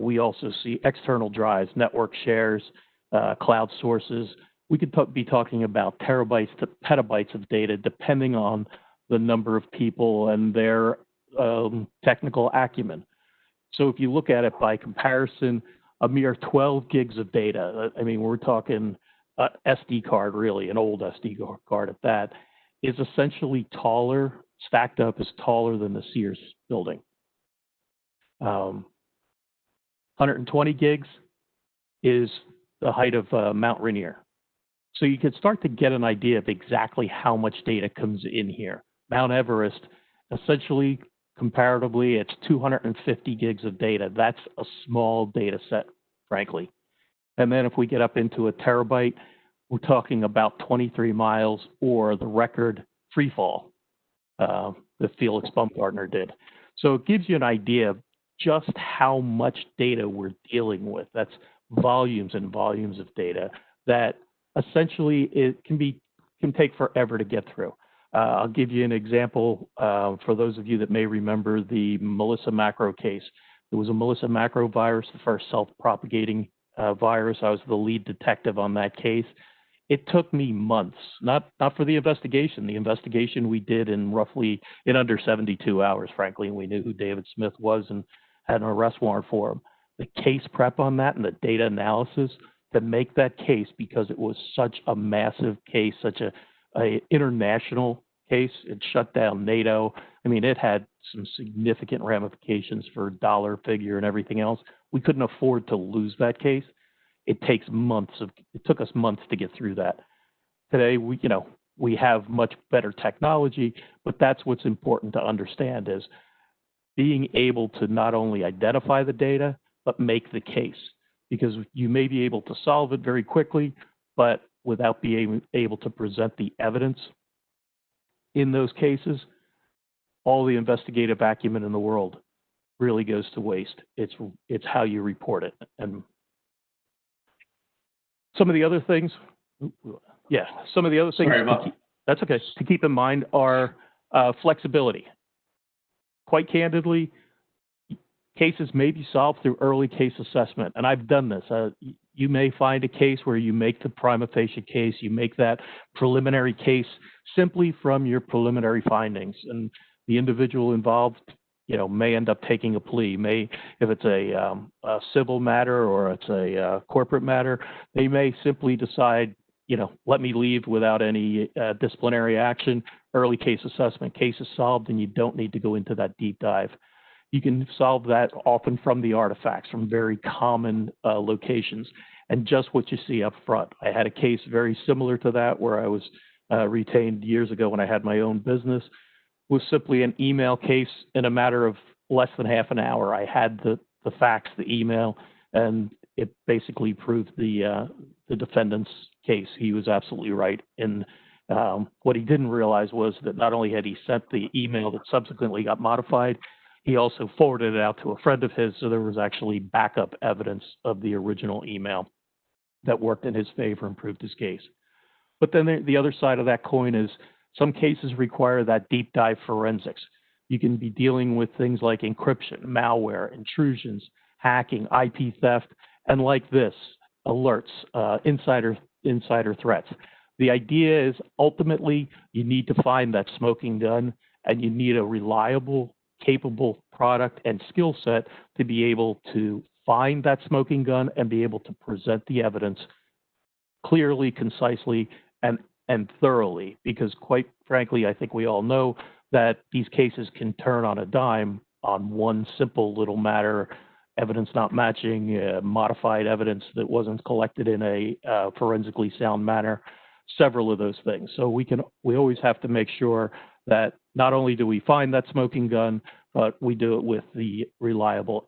we also see external drives, network shares, cloud sources. We could be talking about terabytes to petabytes of data, depending on the number of people and their technical acumen. So if you look at it by comparison, a mere 12 gigs of data, I mean, we're talking SD card, really, an old SD card at that, is essentially taller, stacked up is taller than the Sears building. 120 gigs is the height of Mount Rainier. So you could start to get an idea of exactly how much data comes in here. Mount Everest, essentially, comparatively, it's 250 gigs of data. That's a small data set, frankly. And then if we get up into a terabyte, we're talking about 23 miles, or the record free fall that Felix Baumgartner did. So it gives you an idea of just how much data we're dealing with. That's volumes and volumes of data that essentially it can take forever to get through. I'll give you an example for those of you that may remember the Melissa Macro case. There was a Melissa Macro virus, the first self-propagating virus. I was the lead detective on that case. It took me months, not for the investigation. The investigation we did in under 72 hours, frankly, and we knew who David Smith was and had an arrest warrant for him. The case prep on that and the data analysis to make that case, because it was such a massive case, such a international case. It shut down NATO. I mean, it had some significant ramifications for dollar figure and everything else. We couldn't afford to lose that case. It took us months to get through that. Today, we have much better technology, but that's what's important to understand, is being able to not only identify the data, but make the case, because you may be able to solve it very quickly, but without being able to present the evidence in those cases, all the investigative acumen in the world really goes to waste. It's how you report it. And some of the other things, that's okay, to keep in mind are flexibility. Quite candidly, cases may be solved through early case assessment, and I've done this. You may find a case where you make the prima facie case, you make that preliminary case simply from your preliminary findings, and the individual involved, may end up taking a plea. If it's a civil matter or it's a corporate matter, they may simply decide, let me leave without any disciplinary action. Early case assessment, case is solved, and you don't need to go into that deep dive. You can solve that often from the artifacts, from very common locations, and just what you see up front. I had a case very similar to that where I was retained years ago when I had my own business. It was simply an email case in a matter of less than half an hour. I had the facts, the email, and it basically proved the defendant's case. He was absolutely right. And what he didn't realize was that not only had he sent the email that subsequently got modified, he also forwarded it out to a friend of his, so there was actually backup evidence of the original email that worked in his favor and proved his case. But then the other side of that coin is some cases require that deep dive forensics. You can be dealing with things like encryption, malware, intrusions, hacking, IP theft, and like this, alerts, insider threats. The idea is ultimately you need to find that smoking gun, and you need a reliable, capable product and skill set to be able to find that smoking gun and be able to present the evidence clearly, concisely, and thoroughly, because quite frankly, I think we all know that these cases can turn on a dime on one simple little matter, evidence not matching, modified evidence that wasn't collected in a forensically sound manner, several of those things. So we always have to make sure that not only do we find that smoking gun, but we do it with the reliable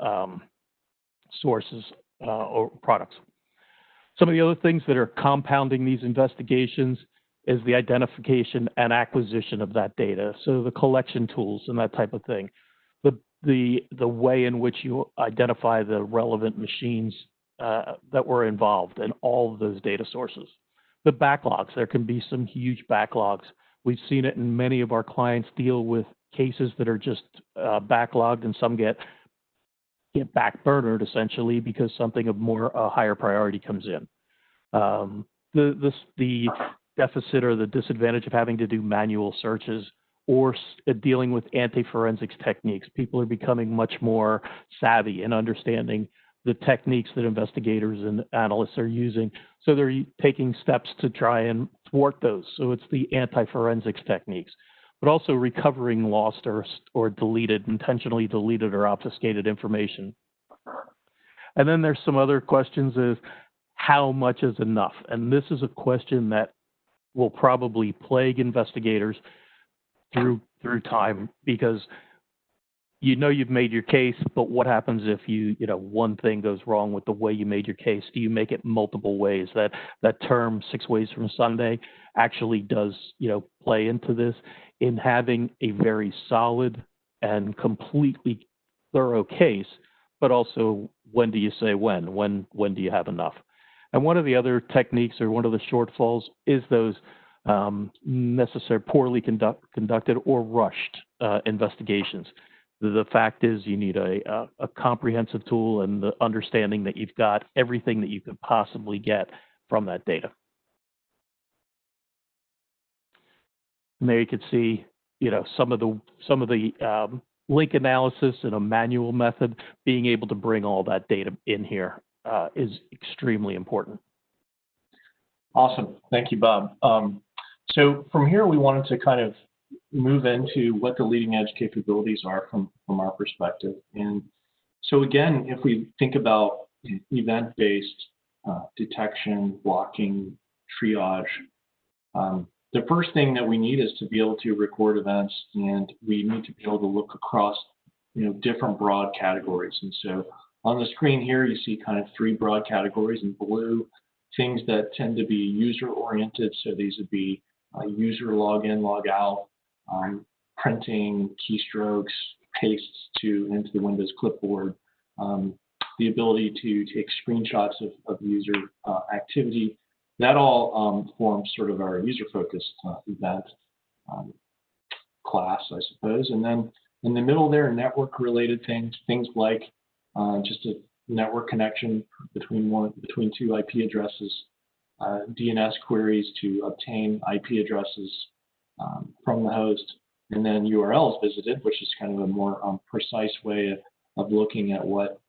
sources or products. Some of the other things that are compounding these investigations is the identification and acquisition of that data. So the collection tools and that type of thing. The way in which you identify the relevant machines that were involved in all of those data sources. The backlogs, there can be some huge backlogs. We've seen it in many of our clients deal with cases that are just backlogged, and some get backburnered essentially because something of more higher priority comes in. The deficit or the disadvantage of having to do manual searches or dealing with anti-forensics techniques. People are becoming much more savvy in understanding the techniques that investigators and analysts are using. So they're taking steps to try and thwart those. So it's the anti-forensics techniques, but also recovering lost or deleted, intentionally deleted or obfuscated information. And then there's some other questions is how much is enough? And this is a question that will probably plague investigators through time, because you know you've made your case, but what happens if one thing goes wrong with the way you made your case? Do you make it multiple ways? That term 6 ways from Sunday actually does play into this in having a very solid and completely thorough case, but also when do you say when do you have enough? And one of the other techniques or one of the shortfalls is those necessary, poorly conducted or rushed investigations. The fact is you need a comprehensive tool and the understanding that you've got everything that you could possibly get from that data. And there you can see, some of the link analysis in a manual method. Being able to bring all that data in here is extremely important. Awesome. Thank you, Bob. So from here, we wanted to kind of move into what the leading edge capabilities are from our perspective. And so again, if we think about event-based detection, blocking, triage, the first thing that we need is to be able to record events, and we need to be able to look across different broad categories. And so on the screen here, you see kind of 3 broad categories in blue, things that tend to be user-oriented. So these would be user login, log out, printing, keystrokes, pastes into the Windows clipboard, the ability to take screenshots of user activity. That all forms sort of our user-focused event class, I suppose. And then in the middle there, network-related things like just a network connection between 2 IP addresses, DNS queries to obtain IP addresses from the host, and then URLs visited, which is kind of a more precise way of looking at what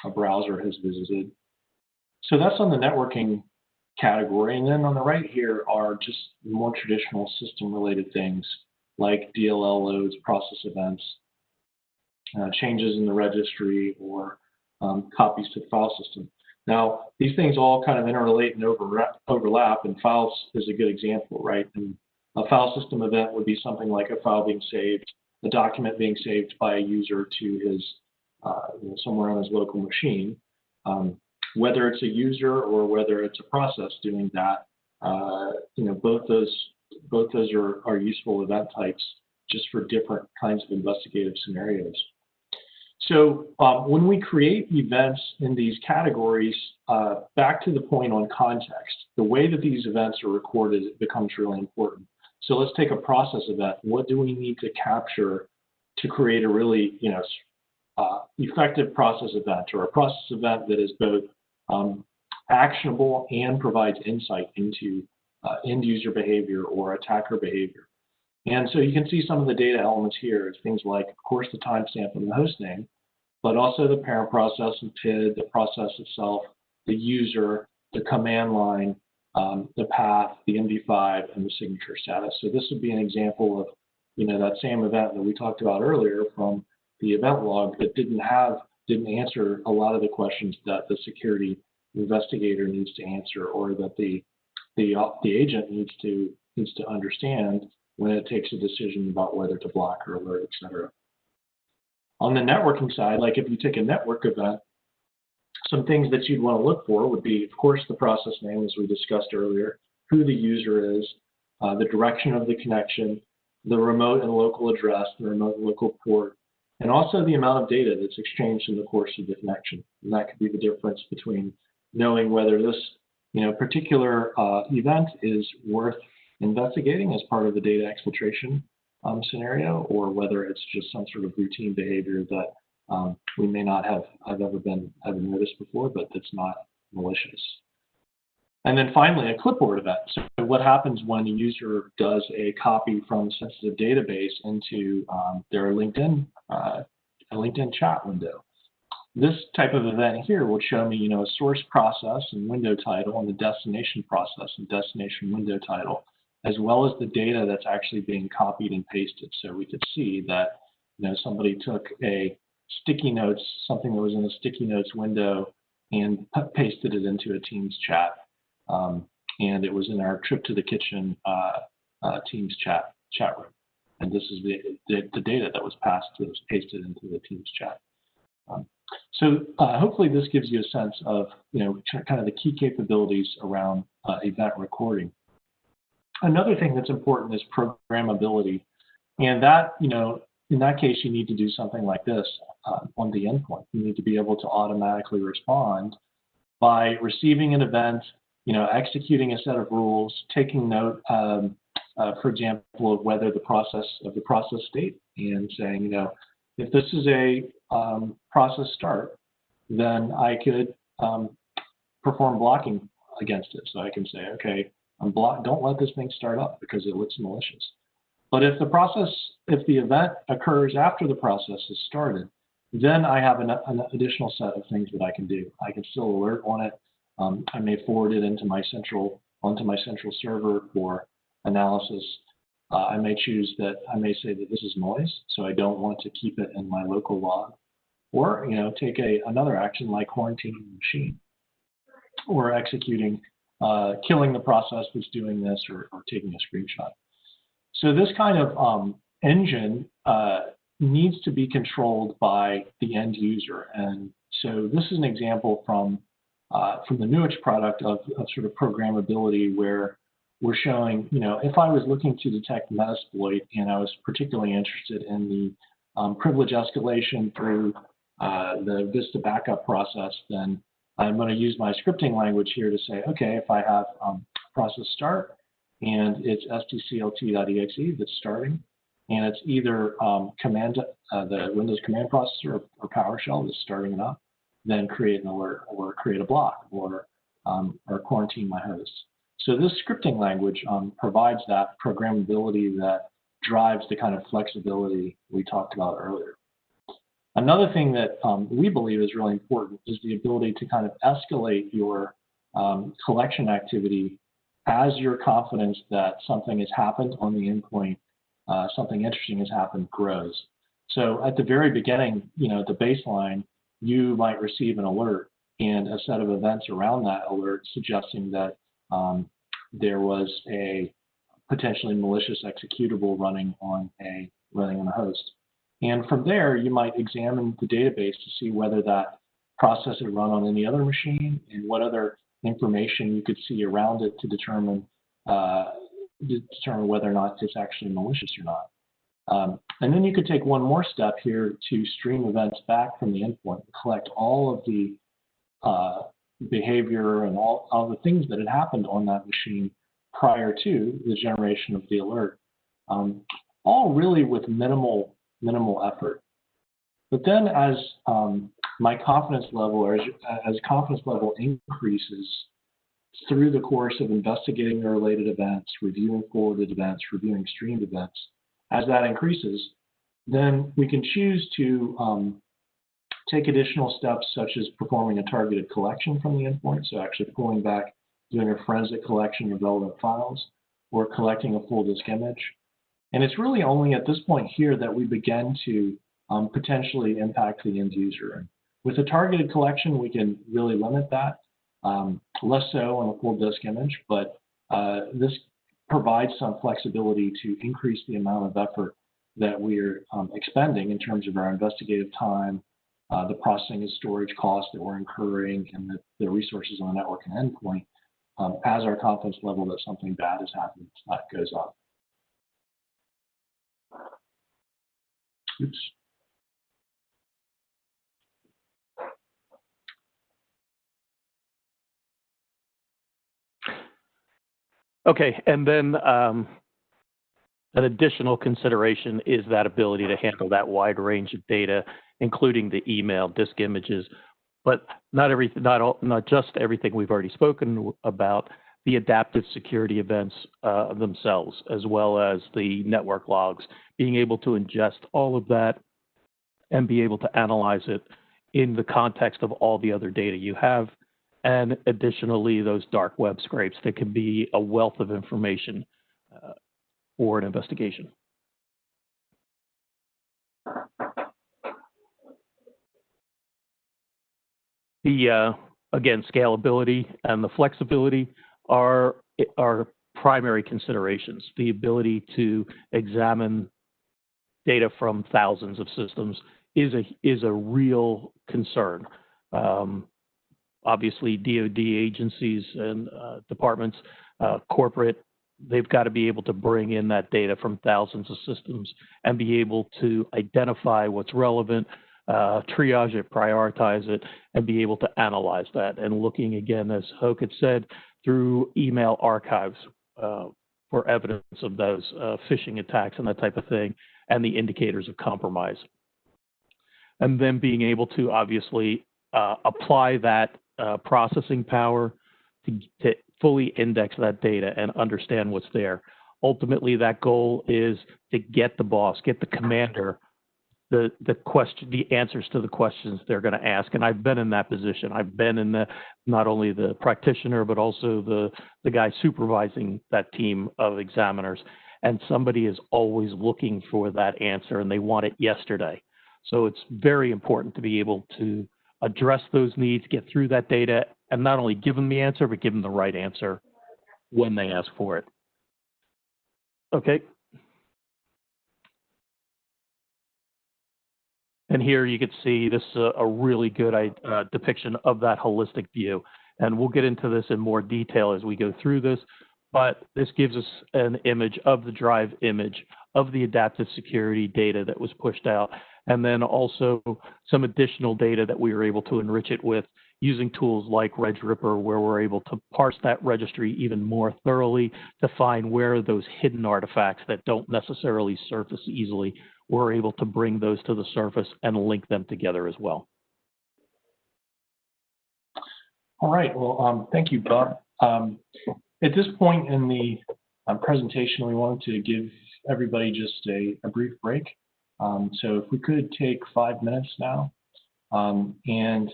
a browser has visited. So that's on the networking category. And then on the right here are just more traditional system-related things like DLL loads, process events, changes in the registry, or copies to the file system. Now, these things all kind of interrelate and overlap, and files is a good example, right? And a file system event would be something like a file being saved, a document being saved by a user to his somewhere on his local machine. Whether it's a user or whether it's a process doing that, both those are useful event types just for different kinds of investigative scenarios. So when we create events in these categories, back to the point on context, the way that these events are recorded becomes really important. So let's take a process event. What do we need to capture to create a really effective process event, or a process event that is both actionable and provides insight into end user behavior or attacker behavior? And so you can see some of the data elements here. It's things like, of course, the timestamp and the host name, but also the parent process and PID, the process itself, the user, the command line, the path, the MD5, and the signature status. So this would be an example of that same event that we talked about earlier from the event log that didn't answer a lot of the questions that the security investigator needs to answer, or that the agent needs to understand when it takes a decision about whether to block or alert, et cetera. On the networking side, like if you take a network event, some things that you'd want to look for would be, of course, the process name, as we discussed earlier, who the user is, the direction of the connection, the remote and local address, the remote and local port, and also the amount of data that's exchanged in the course of the connection. And that could be the difference between knowing whether this particular event is worth investigating as part of the data exfiltration scenario, or whether it's just some sort of routine behavior that we may not have ever noticed before, but that's not malicious. And then finally, a clipboard event. So what happens when a user does a copy from a sensitive database into their LinkedIn chat window? This type of event here will show me, a source process and window title, and the destination process and destination window title, as well as the data that's actually being copied and pasted. So we could see that, somebody took a sticky notes, something that was in a sticky notes window, and pasted it into a Teams chat. And it was in our trip to the kitchen Teams chat room. And this is the data that was pasted into the Teams chat. So hopefully this gives you a sense of, kind of the key capabilities around event recording. Another thing that's important is programmability. And that, in that case, you need to do something like this on the endpoint. You need to be able to automatically respond by receiving an event, executing a set of rules, taking note, for example, of whether the process state, and saying, if this is a process start, then I could perform blocking against it. So I can say, okay, don't let this thing start up because it looks malicious. But if the event occurs after the process has started, then I have an additional set of things that I can do. I can still alert on it. I may forward it onto my central server for analysis. I may say that this is noise, so I don't want to keep it in my local log. Or, take another action like quarantining the machine, or executing, killing the process that's doing this, or taking a screenshot. So this kind of engine needs to be controlled by the end user. And so this is an example from the Nuix product of sort of programmability, where we're showing, if I was looking to detect Metasploit and I was particularly interested in the privilege escalation through the Vista backup process, then I'm going to use my scripting language here to say, okay, if I have process start and it's stclt.exe that's starting, and it's either the Windows command processor or PowerShell that's starting it up, then create an alert or create a block or quarantine my host. So this scripting language provides that programmability that drives the kind of flexibility we talked about earlier. Another thing that we believe is really important is the ability to kind of escalate your collection activity as your confidence that something has happened on the endpoint, something interesting has happened, grows. So at the very beginning, the baseline, you might receive an alert and a set of events around that alert suggesting that there was a potentially malicious executable running on a host. And from there, you might examine the database to see whether that process had run on any other machine and what other information you could see around it to determine whether or not it's actually malicious or not. And then you could take one more step here to stream events back from the endpoint and collect all of the behavior and all the things that had happened on that machine prior to the generation of the alert, all really with minimal effort. But then as my confidence level, or as confidence level increases through the course of investigating the related events, reviewing forwarded events, reviewing streamed events, as that increases, then we can choose to take additional steps such as performing a targeted collection from the endpoint, so actually pulling back, doing a forensic collection of relevant files, or collecting a full disk image. And it's really only at this point here that we begin to potentially impact the end user. And with a targeted collection, we can really limit that, less so on a full disk image, but this provides some flexibility to increase the amount of effort that we're expending in terms of our investigative time, the processing and storage costs that we're incurring, and the resources on the network and endpoint as our confidence level that something bad has happened goes up. Oops. Okay, and then an additional consideration is that ability to handle that wide range of data, including the email, disk images, but not just everything we've already spoken about, the adaptive security events themselves, as well as the network logs, being able to ingest all of that and be able to analyze it in the context of all the other data you have, and additionally, those dark web scrapes that can be a wealth of information for an investigation. The, again, scalability and the flexibility are primary considerations. The ability to examine data from thousands of systems is a real concern. Obviously, DoD agencies and departments, corporate, they've got to be able to bring in that data from thousands of systems and be able to identify what's relevant, triage it, prioritize it, and be able to analyze that. And looking, again, as Hoke had said, through email archives for evidence of those phishing attacks and that type of thing, and the indicators of compromise. And then being able to obviously apply that processing power to fully index that data and understand what's there. Ultimately, that goal is to get the boss, get the commander, the answers to the questions they're going to ask. And I've been in that position. I've been in not only the practitioner, but also the guy supervising that team of examiners. And somebody is always looking for that answer, and they want it yesterday. So it's very important to be able to address those needs, get through that data, and not only give them the answer, but give them the right answer when they ask for it. Okay. And here you can see this is a really good depiction of that holistic view. And we'll get into this in more detail as we go through this, but this gives us an image of the drive image of the adaptive security data that was pushed out, and then also some additional data that we were able to enrich it with using tools like RegRipper, where we're able to parse that registry even more thoroughly to find where those hidden artifacts that don't necessarily surface easily, we're able to bring those to the surface and link them together as well. All right, well, thank you, Bob. At this point in the presentation, we wanted to give everybody just a brief break. So if we could take 5 minutes now. And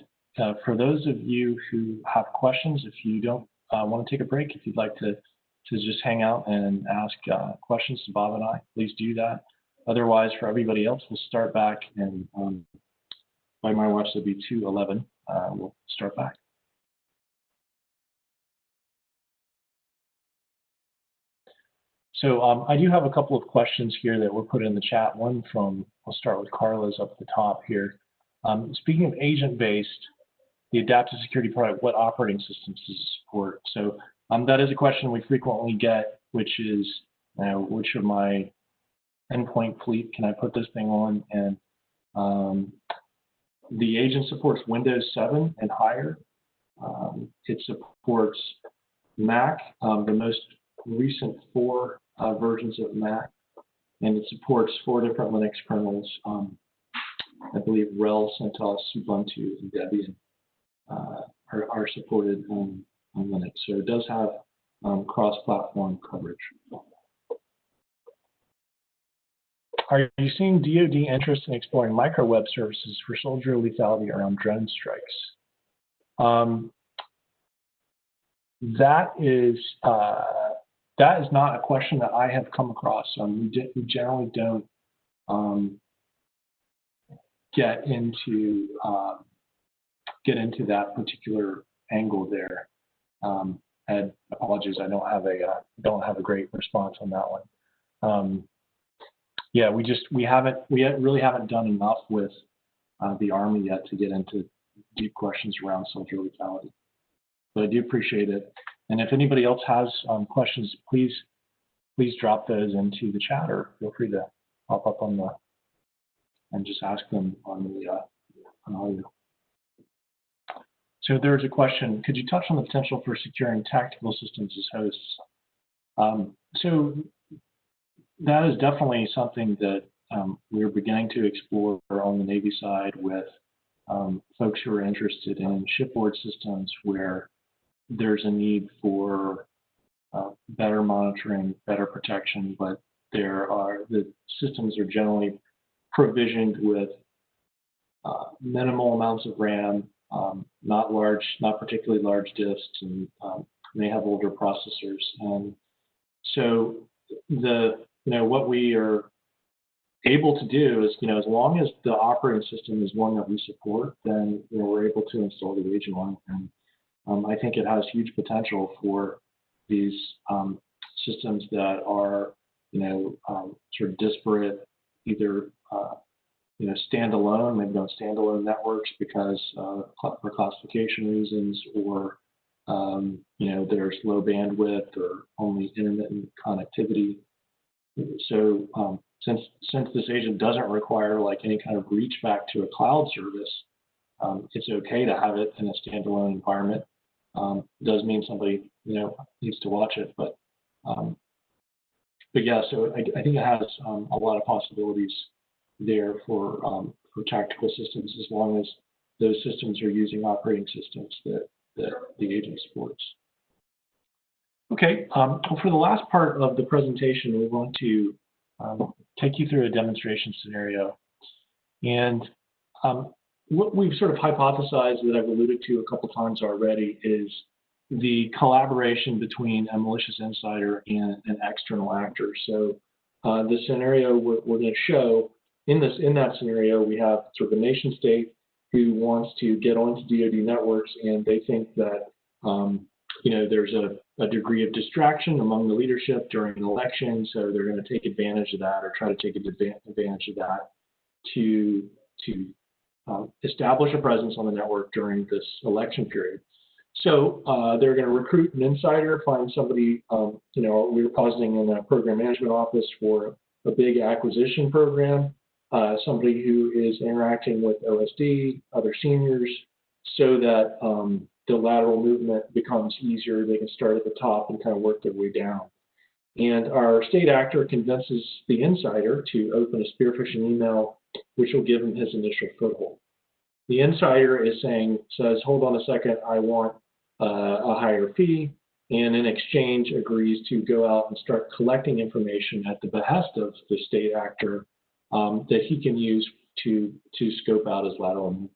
for those of you who have questions, if you don't want to take a break, if you'd like to just hang out and ask questions to Bob and I, please do that. Otherwise, for everybody else, we'll start back, and by my watch, it'll be 2:11. We'll start back. So I do have a couple of questions here that were put in the chat. One from, I'll start with Carla's up at the top here. Speaking of agent-based, the adaptive security product, what operating systems does it support? So that is a question we frequently get, which is, which of my endpoint fleet can I put this thing on? And the agent supports Windows 7 and higher. It supports Mac, the most recent 4 versions of Mac, and it supports 4 different Linux kernels. I believe RHEL, CentOS, Ubuntu, and Debian are supported on Linux. So it does have cross-platform coverage. Are you seeing DoD interest in exploring microweb services for soldier lethality around drone strikes? That is not a question that I have come across. We generally don't get into that particular angle there. Ed, apologies, I don't have a great response on that one. Yeah, we really haven't done enough with the Army yet to get into deep questions around soldier lethality. But I do appreciate it. And if anybody else has questions, please drop those into the chat, or feel free to pop up on and just ask them on audio. So there's a question: could you touch on the potential for securing tactical systems as hosts? So that is definitely something that we're beginning to explore on the Navy side with folks who are interested in shipboard systems where there's a need for better monitoring, better protection, but the systems are generally provisioned with minimal amounts of RAM, not particularly large disks, and may have older processors. And so what we are able to do is, as long as the operating system is one that we support, then we're able to install the agent on it. And I think it has huge potential for these systems that are, sort of disparate, either standalone, maybe on standalone networks because for classification reasons, or there's low bandwidth or only intermittent connectivity. So since this agent doesn't require like any kind of reach back to a cloud service, it's okay to have it in a standalone environment. It does mean somebody needs to watch it, but yeah. So I think it has a lot of possibilities there for tactical systems, as long as those systems are using operating systems that the agent supports. Okay, well, for the last part of the presentation, we want to take you through a demonstration scenario. And what we've sort of hypothesized, that I've alluded to a couple times already, is the collaboration between a malicious insider and an external actor. So the scenario we're going to show, in that scenario, we have sort of a nation state who wants to get onto DoD networks, and they think that there's a degree of distraction among the leadership during an election, so they're going to take advantage of that, or try to take advantage of that to establish a presence on the network during this election period. So they're going to recruit an insider, find somebody. We were positing in the program management office for a big acquisition program, somebody who is interacting with OSD, other seniors, so that the lateral movement becomes easier. They can start at the top and kind of work their way down. And our state actor convinces the insider to open a spear-phishing email, which will give him his initial foothold. The insider says, hold on a second, I want a higher fee, and in exchange agrees to go out and start collecting information at the behest of the state actor that he can use to scope out his lateral movement.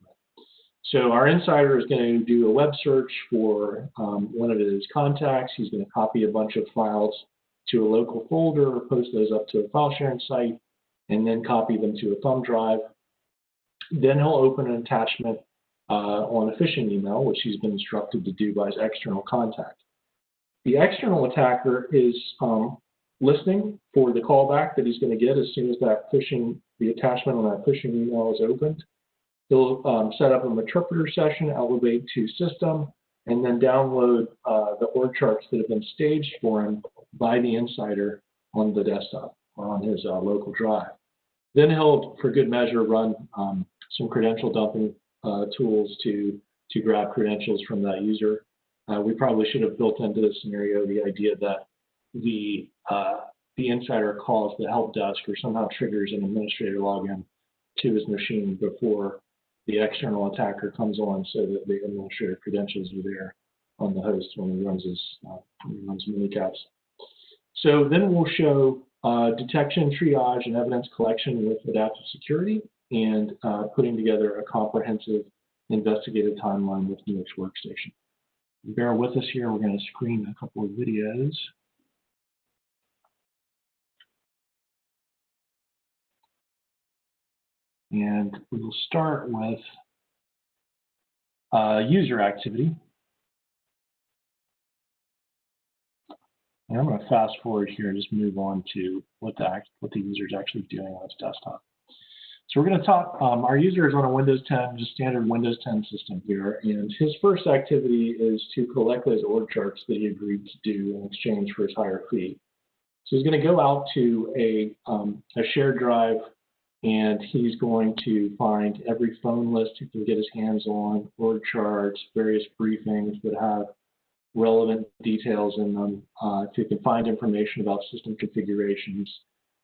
So our insider is going to do a web search for one of his contacts. He's going to copy a bunch of files to a local folder, or post those up to a file sharing site, and then copy them to a thumb drive. Then he'll open an attachment on a phishing email, which he's been instructed to do by his external contact. The external attacker is listening for the callback that he's going to get as soon as the attachment on that phishing email is opened. He'll set up an interpreter session, elevate to system, and then download the org charts that have been staged for him by the insider on the desktop or on his local drive. Then he'll, for good measure, run some credential dumping tools to grab credentials from that user. We probably should have built into this scenario the idea that the insider calls the help desk or somehow triggers an administrator login to his machine before the external attacker comes on, so that the administrator credentials are there on the host when he runs minicaps. So then we'll show detection, triage, and evidence collection with adaptive security, and putting together a comprehensive investigative timeline with Nuix Workstation. Bear with us here. We're going to screen a couple of videos. And we will start with user activity. And I'm going to fast forward here and just move on to what the user is actually doing on his desktop. So we're going to talk, our user is on a Windows 10, just standard Windows 10 system here, and his first activity is to collect those org charts that he agreed to do in exchange for his higher fee. So he's going to go out to a shared drive, and he's going to find every phone list he can get his hands on, org charts, various briefings that have relevant details in them. If you can find information about system configurations,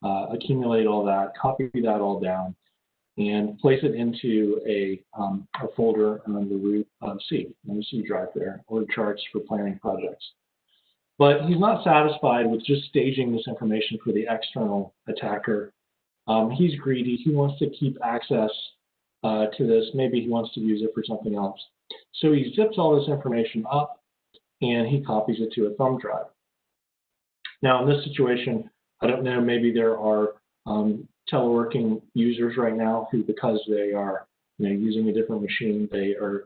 accumulate all that, copy that all down, and place it into a folder on the root C, on the C drive there, org charts for planning projects. But he's not satisfied with just staging this information for the external attacker. He's greedy. He wants to keep access to this. Maybe he wants to use it for something else. So he zips all this information up, and he copies it to a thumb drive. Now, in this situation, I don't know, maybe there are teleworking users right now who, because they are using a different machine, they are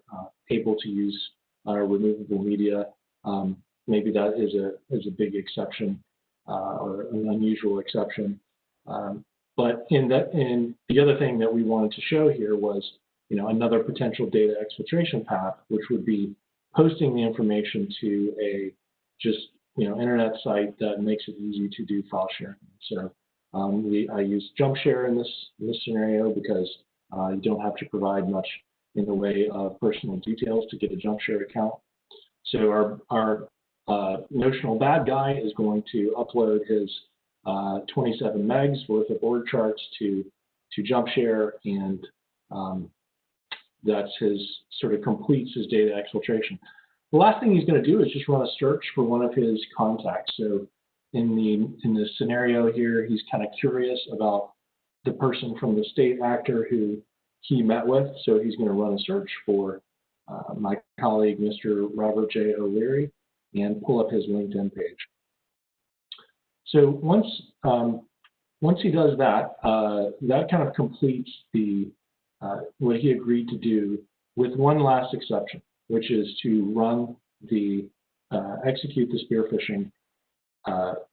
able to use removable media. Maybe that is a big exception or an unusual exception. But in the other thing that we wanted to show here was another potential data exfiltration path, which would be posting the information to a internet site that makes it easy to do file sharing. So I use jump share in this scenario because you don't have to provide much in the way of personal details to get a jump share account. So our notional bad guy is going to upload his 27 megs worth of org charts to jump share, and that's sort of completes his data exfiltration. The last thing he's going to do is just run a search for one of his contacts. So in the scenario here, he's kind of curious about the person from the state actor who he met with. So he's going to run a search for my colleague, Mr. Robert J. O'Leary, and pull up his LinkedIn page. So once he does that, that kind of completes what he agreed to do, with one last exception, which is to run execute the spear phishing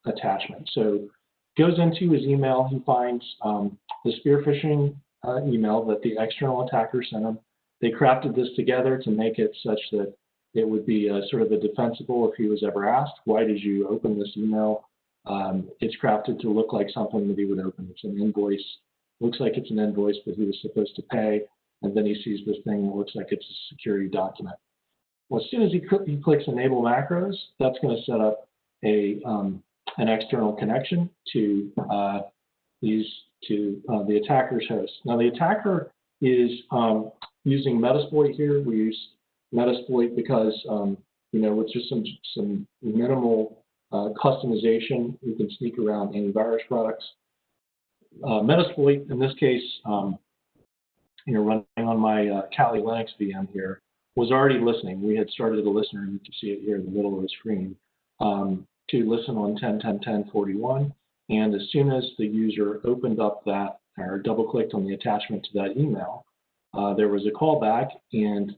attachment. So goes into his email, he finds the spear phishing email that the external attacker sent him. They crafted this together to make it such that it would be sort of a defensible if he was ever asked, why did you open this email? It's crafted to look like something that he would open. It's an invoice. Looks like it's an invoice that he was supposed to pay, and then he sees this thing that looks like it's a security document. Well, as soon as he clicks Enable Macros, that's going to set up an external connection to the attacker's host. Now, the attacker is using Metasploit here. We use Metasploit because with just some minimal customization, we can sneak around antivirus products. Metasploit, in this case, running on my Kali Linux VM here, was already listening. We had started a listener, and you can see it here in the middle of the screen, to listen on 10.10.10.41. And as soon as the user opened up that or double-clicked on the attachment to that email, there was a callback, and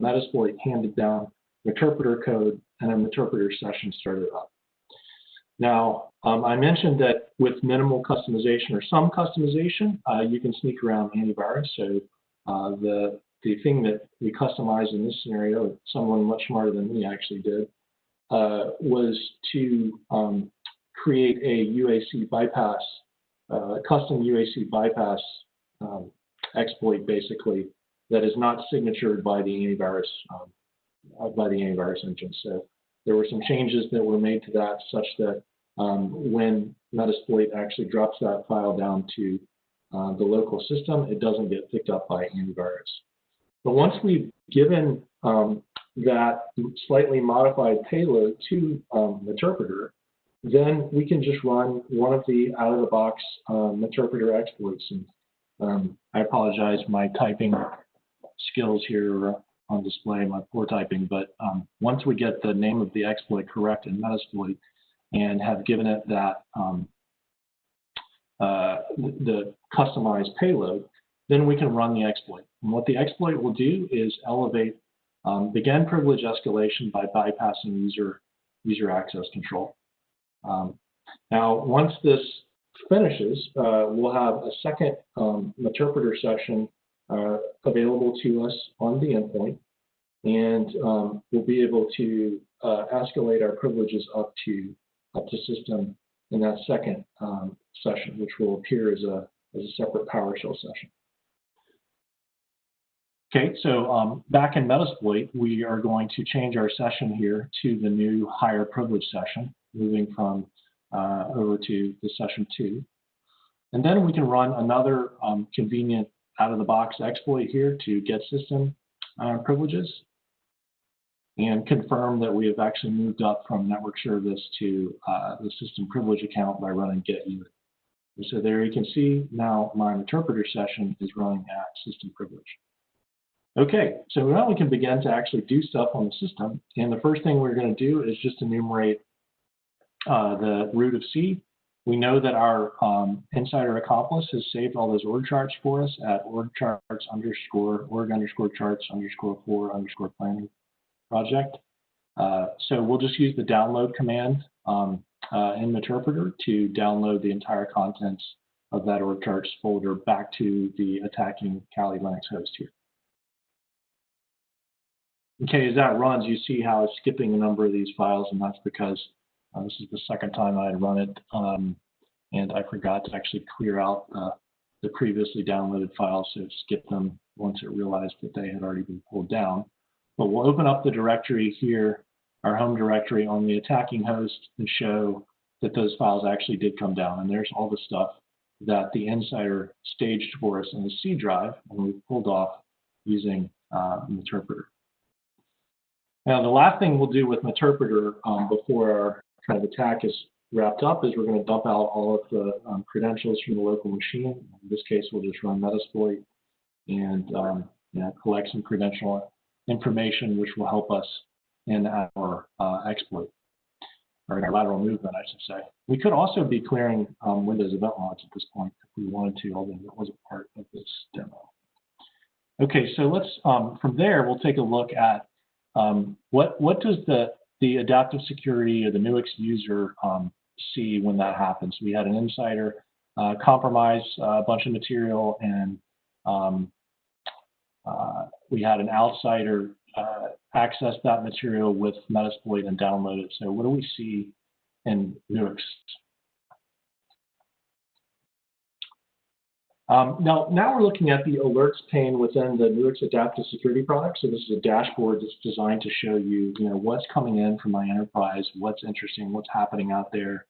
Metasploit handed down interpreter code, and an interpreter session started up. Now, I mentioned that with minimal customization or some customization, you can sneak around antivirus. So the thing that we customized in this scenario, someone much smarter than me actually did, was to create a UAC bypass, custom UAC bypass exploit, basically, that is not signatured by the antivirus engine. So there were some changes that were made to that such that when Metasploit actually drops that file down to the local system, it doesn't get picked up by antivirus. But once we've given that slightly modified payload to Meterpreter, then we can just run one of the out-of-the-box Meterpreter exploits. And I apologize, my typing skills here are on display, my poor typing, but once we get the name of the exploit correct in Metasploit and have given it that the customized payload, then we can run the exploit. And what the exploit will do is elevate, begin privilege escalation by bypassing user access control. Now, once this finishes, we'll have a second interpreter session available to us on the endpoint, and we'll be able to escalate our privileges up to system in that second session, which will appear as a separate PowerShell session. Okay, so back in Metasploit, we are going to change our session here to the new higher privilege session, moving from over to the session 2. And then we can run another convenient out-of-the-box exploit here to get system privileges and confirm that we have actually moved up from network service to the system privilege account by running get unit. So there you can see now my interpreter session is running at system privilege. Okay, so now we can begin to actually do stuff on the system. And the first thing we're going to do is just enumerate the root of C. We know that our insider accomplice has saved all those org charts for us at org charts underscore org underscore charts underscore for underscore planning project. So we'll just use the download command in Meterpreter to download the entire contents of that org charts folder back to the attacking Kali Linux host here. Okay, as that runs, you see how it's skipping a number of these files, and that's because this is the second time I had run it, and I forgot to actually clear out the previously downloaded files, so it skipped them once it realized that they had already been pulled down. But we'll open up the directory here, our home directory on the attacking host, and show that those files actually did come down. And there's all the stuff that the insider staged for us in the C drive, and we pulled off using Meterpreter. Now, the last thing we'll do with Meterpreter before our kind of attack is wrapped up is we're going to dump out all of the credentials from the local machine. In this case, we'll just run Metasploit and collect some credential information, which will help us in our exploit, or in our lateral movement, I should say. We could also be clearing Windows event logs at this point if we wanted to, although it wasn't part of this demo. Okay, so let's, from there, we'll take a look at what does the adaptive security or the Nuix user see when that happens. We had an insider compromise a bunch of material, and we had an outsider access that material with Metasploit and download it. So what do we see in Nuix? Now we're looking at the alerts pane within the Nuix Adaptive Security product. So this is a dashboard that's designed to show you, what's coming in from my enterprise, what's interesting, what's happening out there.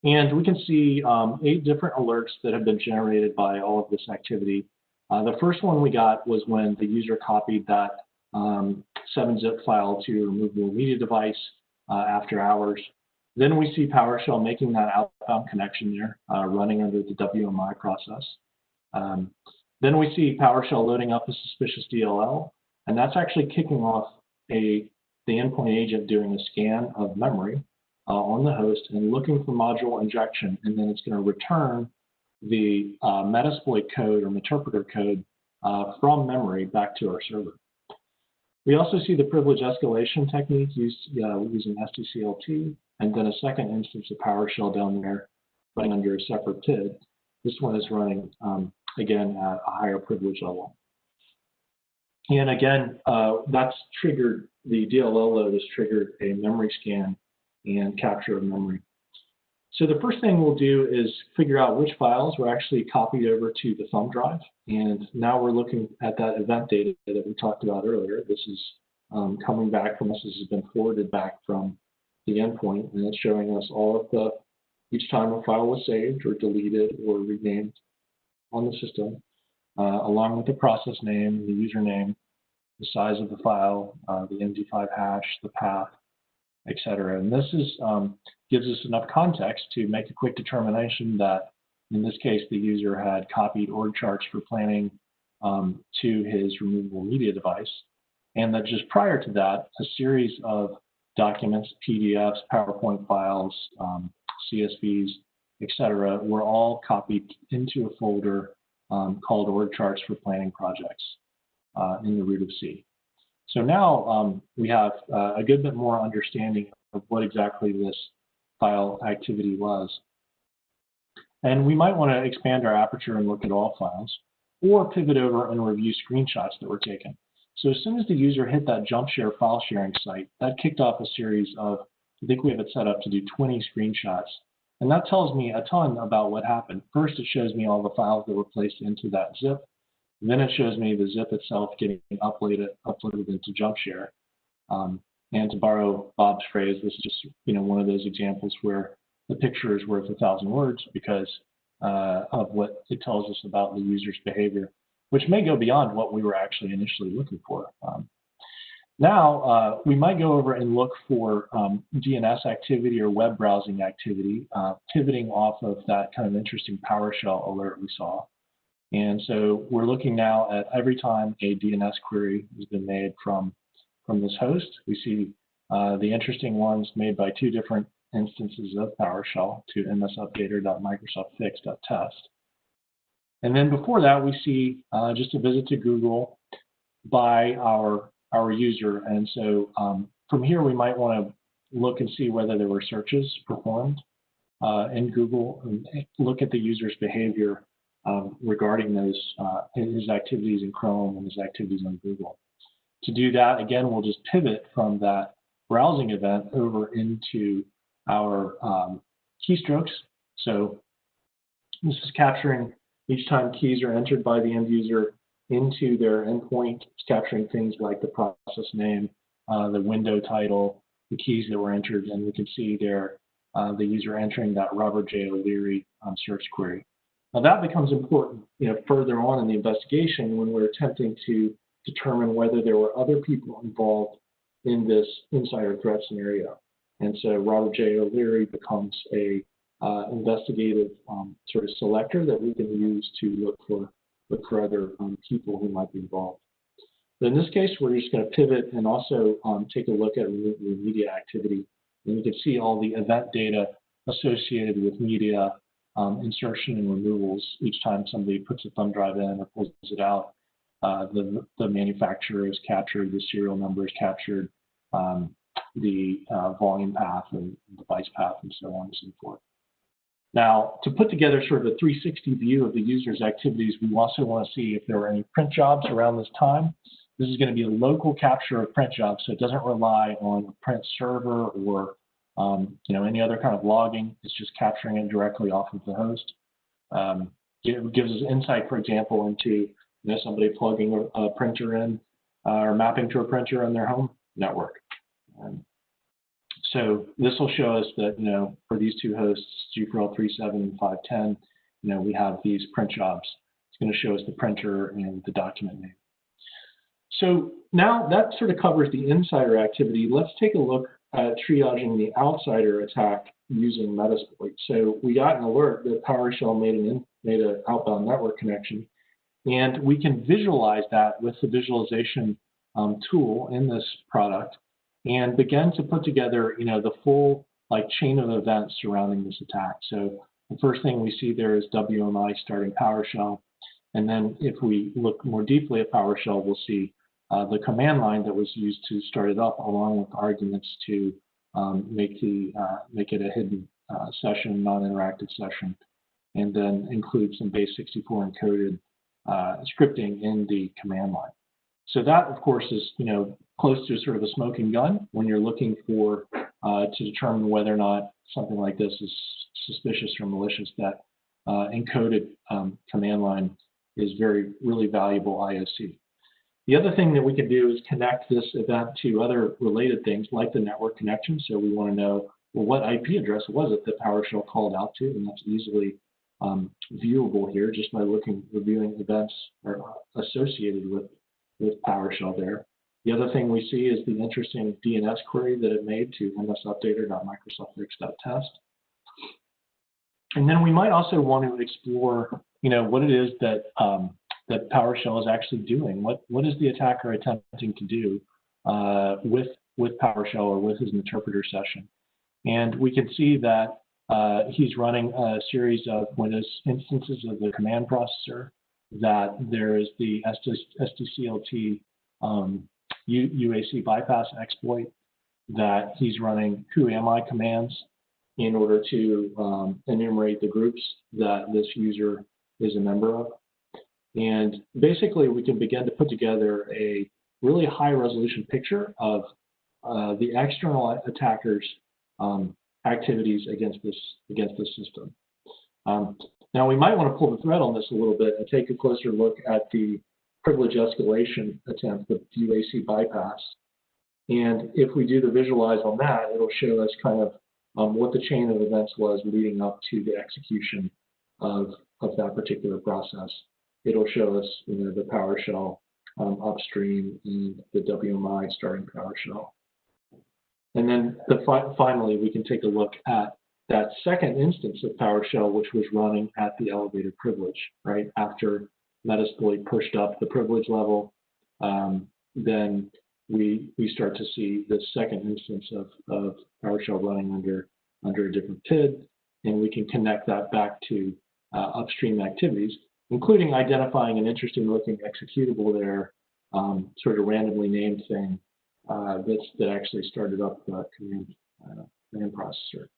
And we can see 8 different alerts that have been generated by all of this activity. The first one we got was when the user copied that 7-zip file to a removable media device after hours. Then we see PowerShell making that outbound connection there, running under the WMI process. Then we see PowerShell loading up a suspicious DLL, and that's actually kicking off the endpoint agent doing a scan of memory on the host and looking for module injection, and then it's going to return the Metasploit code or Meterpreter code from memory back to our server. We also see the privilege escalation technique used using STCLT, and then a second instance of PowerShell down there running under a separate PID. This one is running, again, at a higher privilege level. And again, that's triggered, the DLL load has triggered a memory scan and capture of memory. So the first thing we'll do is figure out which files were actually copied over to the thumb drive. And now we're looking at that event data that we talked about earlier. This is coming back from us. This has been forwarded back from the endpoint, and it's showing us all of the, each time a file was saved or deleted or renamed on the system, along with the process name, the username, the size of the file, the MD5 hash, the path, etc. And this is gives us enough context to make a quick determination that, in this case, the user had copied org charts for planning to his removable media device, and that just prior to that, a series of documents, PDFs, PowerPoint files, CSVs, etc., were all copied into a folder called org charts for planning projects in the root of C. So now we have a good bit more understanding of what exactly this file activity was. And we might want to expand our aperture and look at all files, or pivot over and review screenshots that were taken. So as soon as the user hit that jump share file sharing site, that kicked off a series of, I think we have it set up to do 20 screenshots. And that tells me a ton about what happened. First, it shows me all the files that were placed into that zip. Then it shows me the zip itself getting uploaded into jump share. And to borrow Bob's phrase, this is just one of those examples where the picture is worth 1,000 words because of what it tells us about the user's behavior, which may go beyond what we were actually initially looking for. Now, we might go over and look for DNS activity or web browsing activity, pivoting off of that kind of interesting PowerShell alert we saw. And so we're looking now at every time a DNS query has been made from this host. We see the interesting ones made by two different instances of PowerShell to msupdater.microsoftfix.test. And then before that, we see just a visit to Google by our user. And so from here, we might want to look and see whether there were searches performed in Google and look at the user's behavior regarding those, his activities in Chrome and his activities on Google. To do that, again, we'll just pivot from that browsing event over into our keystrokes. So this is capturing each time keys are entered by the end user into their endpoint. It's capturing things like the process name, the window title, the keys that were entered, and we can see there the user entering that Robert J. O'Leary search query. Now that becomes important, further on in the investigation when we're attempting to determine whether there were other people involved in this insider threat scenario. And so Robert J. O'Leary becomes a investigative sort of selector that we can use to look for other people who might be involved. But in this case, we're just going to pivot and also take a look at media activity. And you can see all the event data associated with media insertion and removals. Each time somebody puts a thumb drive in or pulls it out, the manufacturer is captured, the serial number is captured, the volume path and device path, and so on and so forth. Now, to put together sort of a 360 view of the user's activities, we also want to see if there were any print jobs around this time. This is going to be a local capture of print jobs, so it doesn't rely on a print server or any other kind of logging. It's just capturing it directly off of the host. It gives us insight, for example, into somebody plugging a printer in or mapping to a printer on their home network. So this will show us that, for these two hosts, G4L 37 and 510, we have these print jobs. It's going to show us the printer and the document name. So now that sort of covers the insider activity. Let's take a look at triaging the outsider attack using Metasploit. So we got an alert that PowerShell made an outbound network connection, and we can visualize that with the visualization tool in this product and begin to put together, the full chain of events surrounding this attack. So the first thing we see there is WMI starting PowerShell, and then if we look more deeply at PowerShell, we'll see the command line that was used to start it up, along with arguments to make it a hidden session, non-interactive session, and then include some base 64 encoded scripting in the command line. So that, of course, is close to sort of a smoking gun when you're looking for to determine whether or not something like this is suspicious or malicious. That encoded command line is really valuable IOC. The other thing that we can do is connect this event to other related things like the network connection. So we want to know, well, what IP address was it that PowerShell called out to, and that's easily viewable here just by reviewing events associated with PowerShell there. The other thing we see is the interesting DNS query that it made to msupdater.microsoftfix.test. And then we might also want to explore, what it is that that PowerShell is actually doing. What is the attacker attempting to do with PowerShell or with his interpreter session? And we can see that he's running a series of Windows instances of the command processor, that there is the SDCLT UAC bypass exploit, that he's running who am I commands, in order to enumerate the groups that this user is a member of. And basically, we can begin to put together a really high-resolution picture of the external attackers' activities against this system. Now, we might want to pull the thread on this a little bit and take a closer look at the privilege escalation attempt, the UAC bypass. And if we do the visualize on that, it'll show us kind of what the chain of events was leading up to the execution of that particular process. It'll show us, the PowerShell upstream and the WMI starting PowerShell. And then finally, we can take a look at that second instance of PowerShell, which was running at the elevated privilege, right? After Metasploit pushed up the privilege level, then we start to see the second instance of PowerShell running under a different PID, and we can connect that back to upstream activities, including identifying an interesting looking executable there, sort of randomly named thing that actually started up the command processor.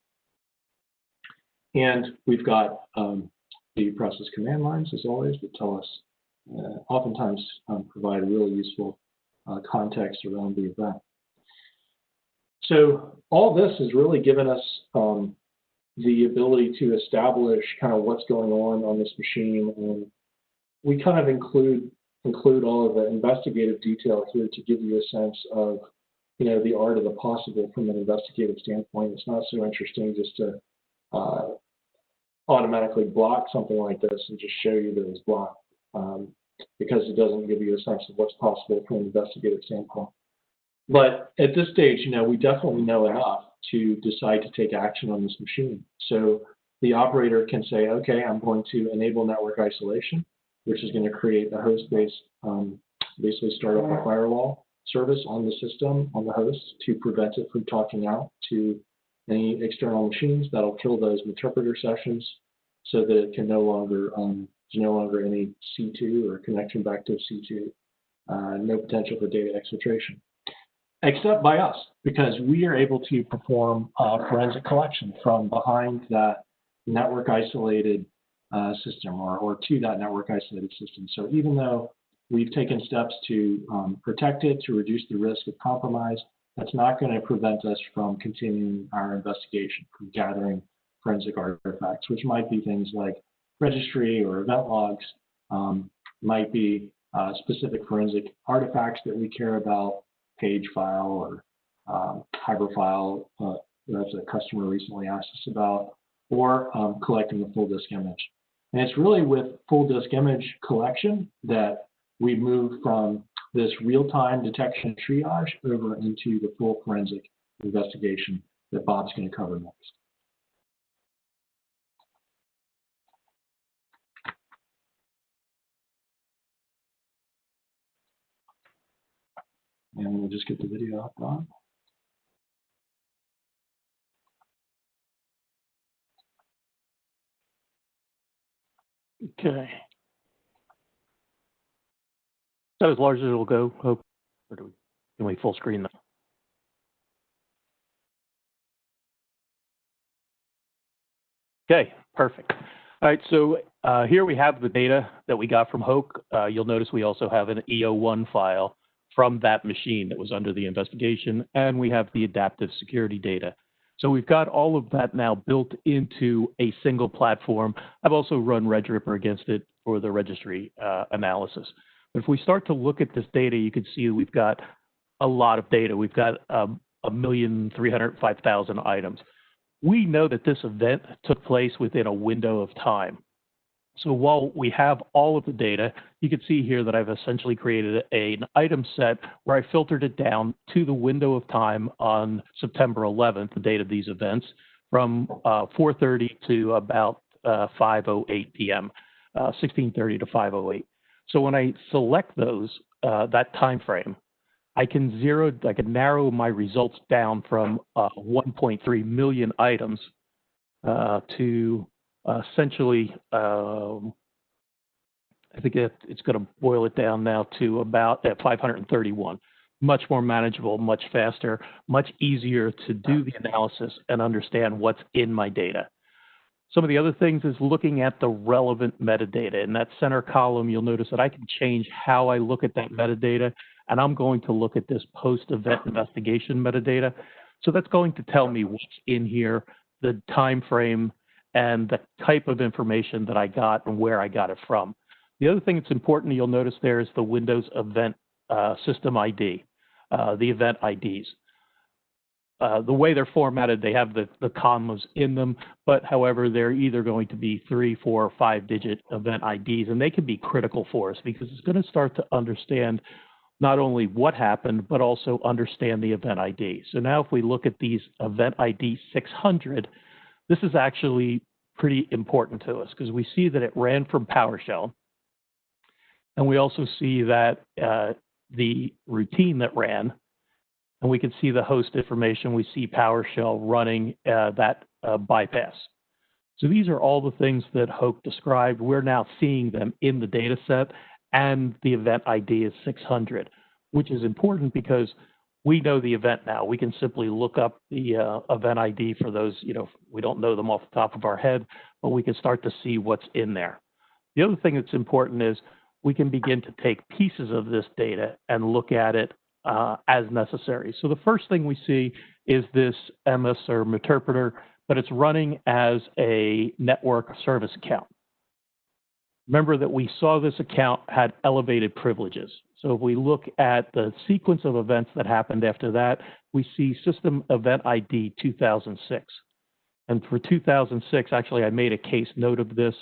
And we've got the process command lines, as always, that tell us, oftentimes provide really useful context around the event. So all this has really given us the ability to establish kind of what's going on this machine, and we kind of include all of the investigative detail here to give you a sense of, the art of the possible from an investigative standpoint. It's not so interesting just to automatically block something like this and just show you that it's blocked, because it doesn't give you a sense of what's possible from an investigative standpoint. But at this stage, we definitely know enough to decide to take action on this machine. So the operator can say, okay, I'm going to enable network isolation, which is going to create a host-based, basically start up a firewall service on the system, on the host, to prevent it from talking out to any external machines. That'll kill those interpreter sessions so that it can no longer, there's no longer any C2 or connection back to C2, no potential for data exfiltration. Except by us, because we are able to perform forensic collection from behind that network isolated system or to that network isolated system. So even though we've taken steps to protect it, to reduce the risk of compromise, that's not going to prevent us from continuing our investigation, from gathering forensic artifacts, which might be things like registry or event logs, might be specific forensic artifacts that we care about, page file or hybrid file that a customer recently asked us about, or collecting the full disk image. And it's really with full disk image collection that we move from this real-time detection and triage over into the full forensic investigation that Bob's going to cover next. And we'll just get the video up, Bob. Okay. Is that as large as it'll go, Hope? Or can we full screen that? Okay, perfect. All right, so here we have the data that we got from Hoke. You'll notice we also have an EO1 file from that machine that was under the investigation, and we have the adaptive security data. So we've got all of that now built into a single platform. I've also run RegRipper against it for the registry analysis. But if we start to look at this data, you can see we've got a lot of data. We've got 1,305,000 items. We know that this event took place within a window of time. So while we have all of the data, you can see here that I've essentially created an item set where I filtered it down to the window of time on September 11th, the date of these events, from 4:30 to about 5:08 p.m., 16:30 to 5:08. So when I select those, that time frame, I can narrow my results down from 1.3 million items to essentially, I think it's going to boil it down now to about 531. much more manageable, much faster, much easier to do the analysis and understand what's in my data. Some of the other things is looking at the relevant metadata. In that center column, you'll notice that I can change how I look at that metadata, and I'm going to look at this post-event investigation metadata. So that's going to tell me what's in here, the time frame, and the type of information that I got and where I got it from. The other thing that's important you'll notice there is the Windows event system ID, the event IDs. The way they're formatted, they have the commas in them, but however, they're either going to be 3, 4, or 5-digit event IDs, and they can be critical for us because it's going to start to understand not only what happened, but also understand the event ID. So now if we look at these event ID 600, this is actually pretty important to us because we see that it ran from PowerShell, and we also see that the routine that ran, and we can see the host information. We see PowerShell running that bypass. So these are all the things that Hoke described. We're now seeing them in the data set, and the event ID is 600, which is important because we know the event now. We can simply look up the event ID for those, we don't know them off the top of our head, but we can start to see what's in there. The other thing that's important is we can begin to take pieces of this data and look at it as necessary. So the first thing we see is this MS or interpreter, but it's running as a network service account. Remember that we saw this account had elevated privileges. So if we look at the sequence of events that happened after that, we see system event ID 2006. And for 2006, actually, I made a case note of this.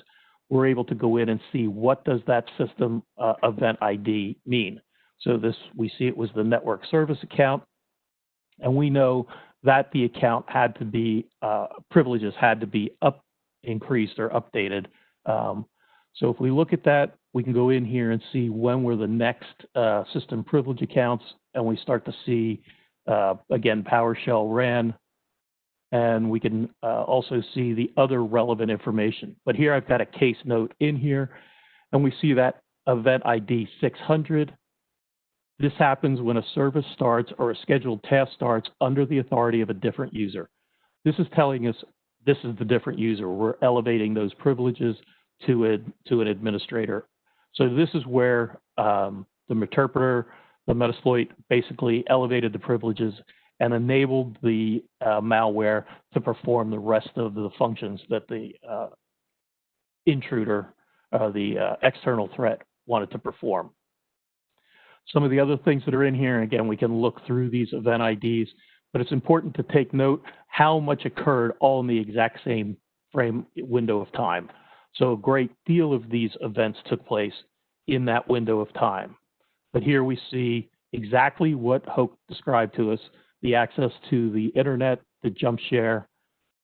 We're able to go in and see what does that system event ID mean. So this, we see it was the network service account, and we know that the account had to be, privileges had to be increased or updated. So if we look at that, we can go in here and see when were the next system privilege accounts, and we start to see, again, PowerShell ran, and we can also see the other relevant information. But here I've got a case note in here, and we see that event ID 600. This happens when a service starts or a scheduled task starts under the authority of a different user. This is telling us this is the different user. We're elevating those privileges to an administrator. So this is where the interpreter, the Metasploit, basically elevated the privileges and enabled the malware to perform the rest of the functions that the intruder, the external threat, wanted to perform. Some of the other things that are in here, and again, we can look through these event IDs, but it's important to take note how much occurred all in the exact same frame window of time. So a great deal of these events took place in that window of time. But here we see exactly what Hoke described to us, the access to the internet, the jump share.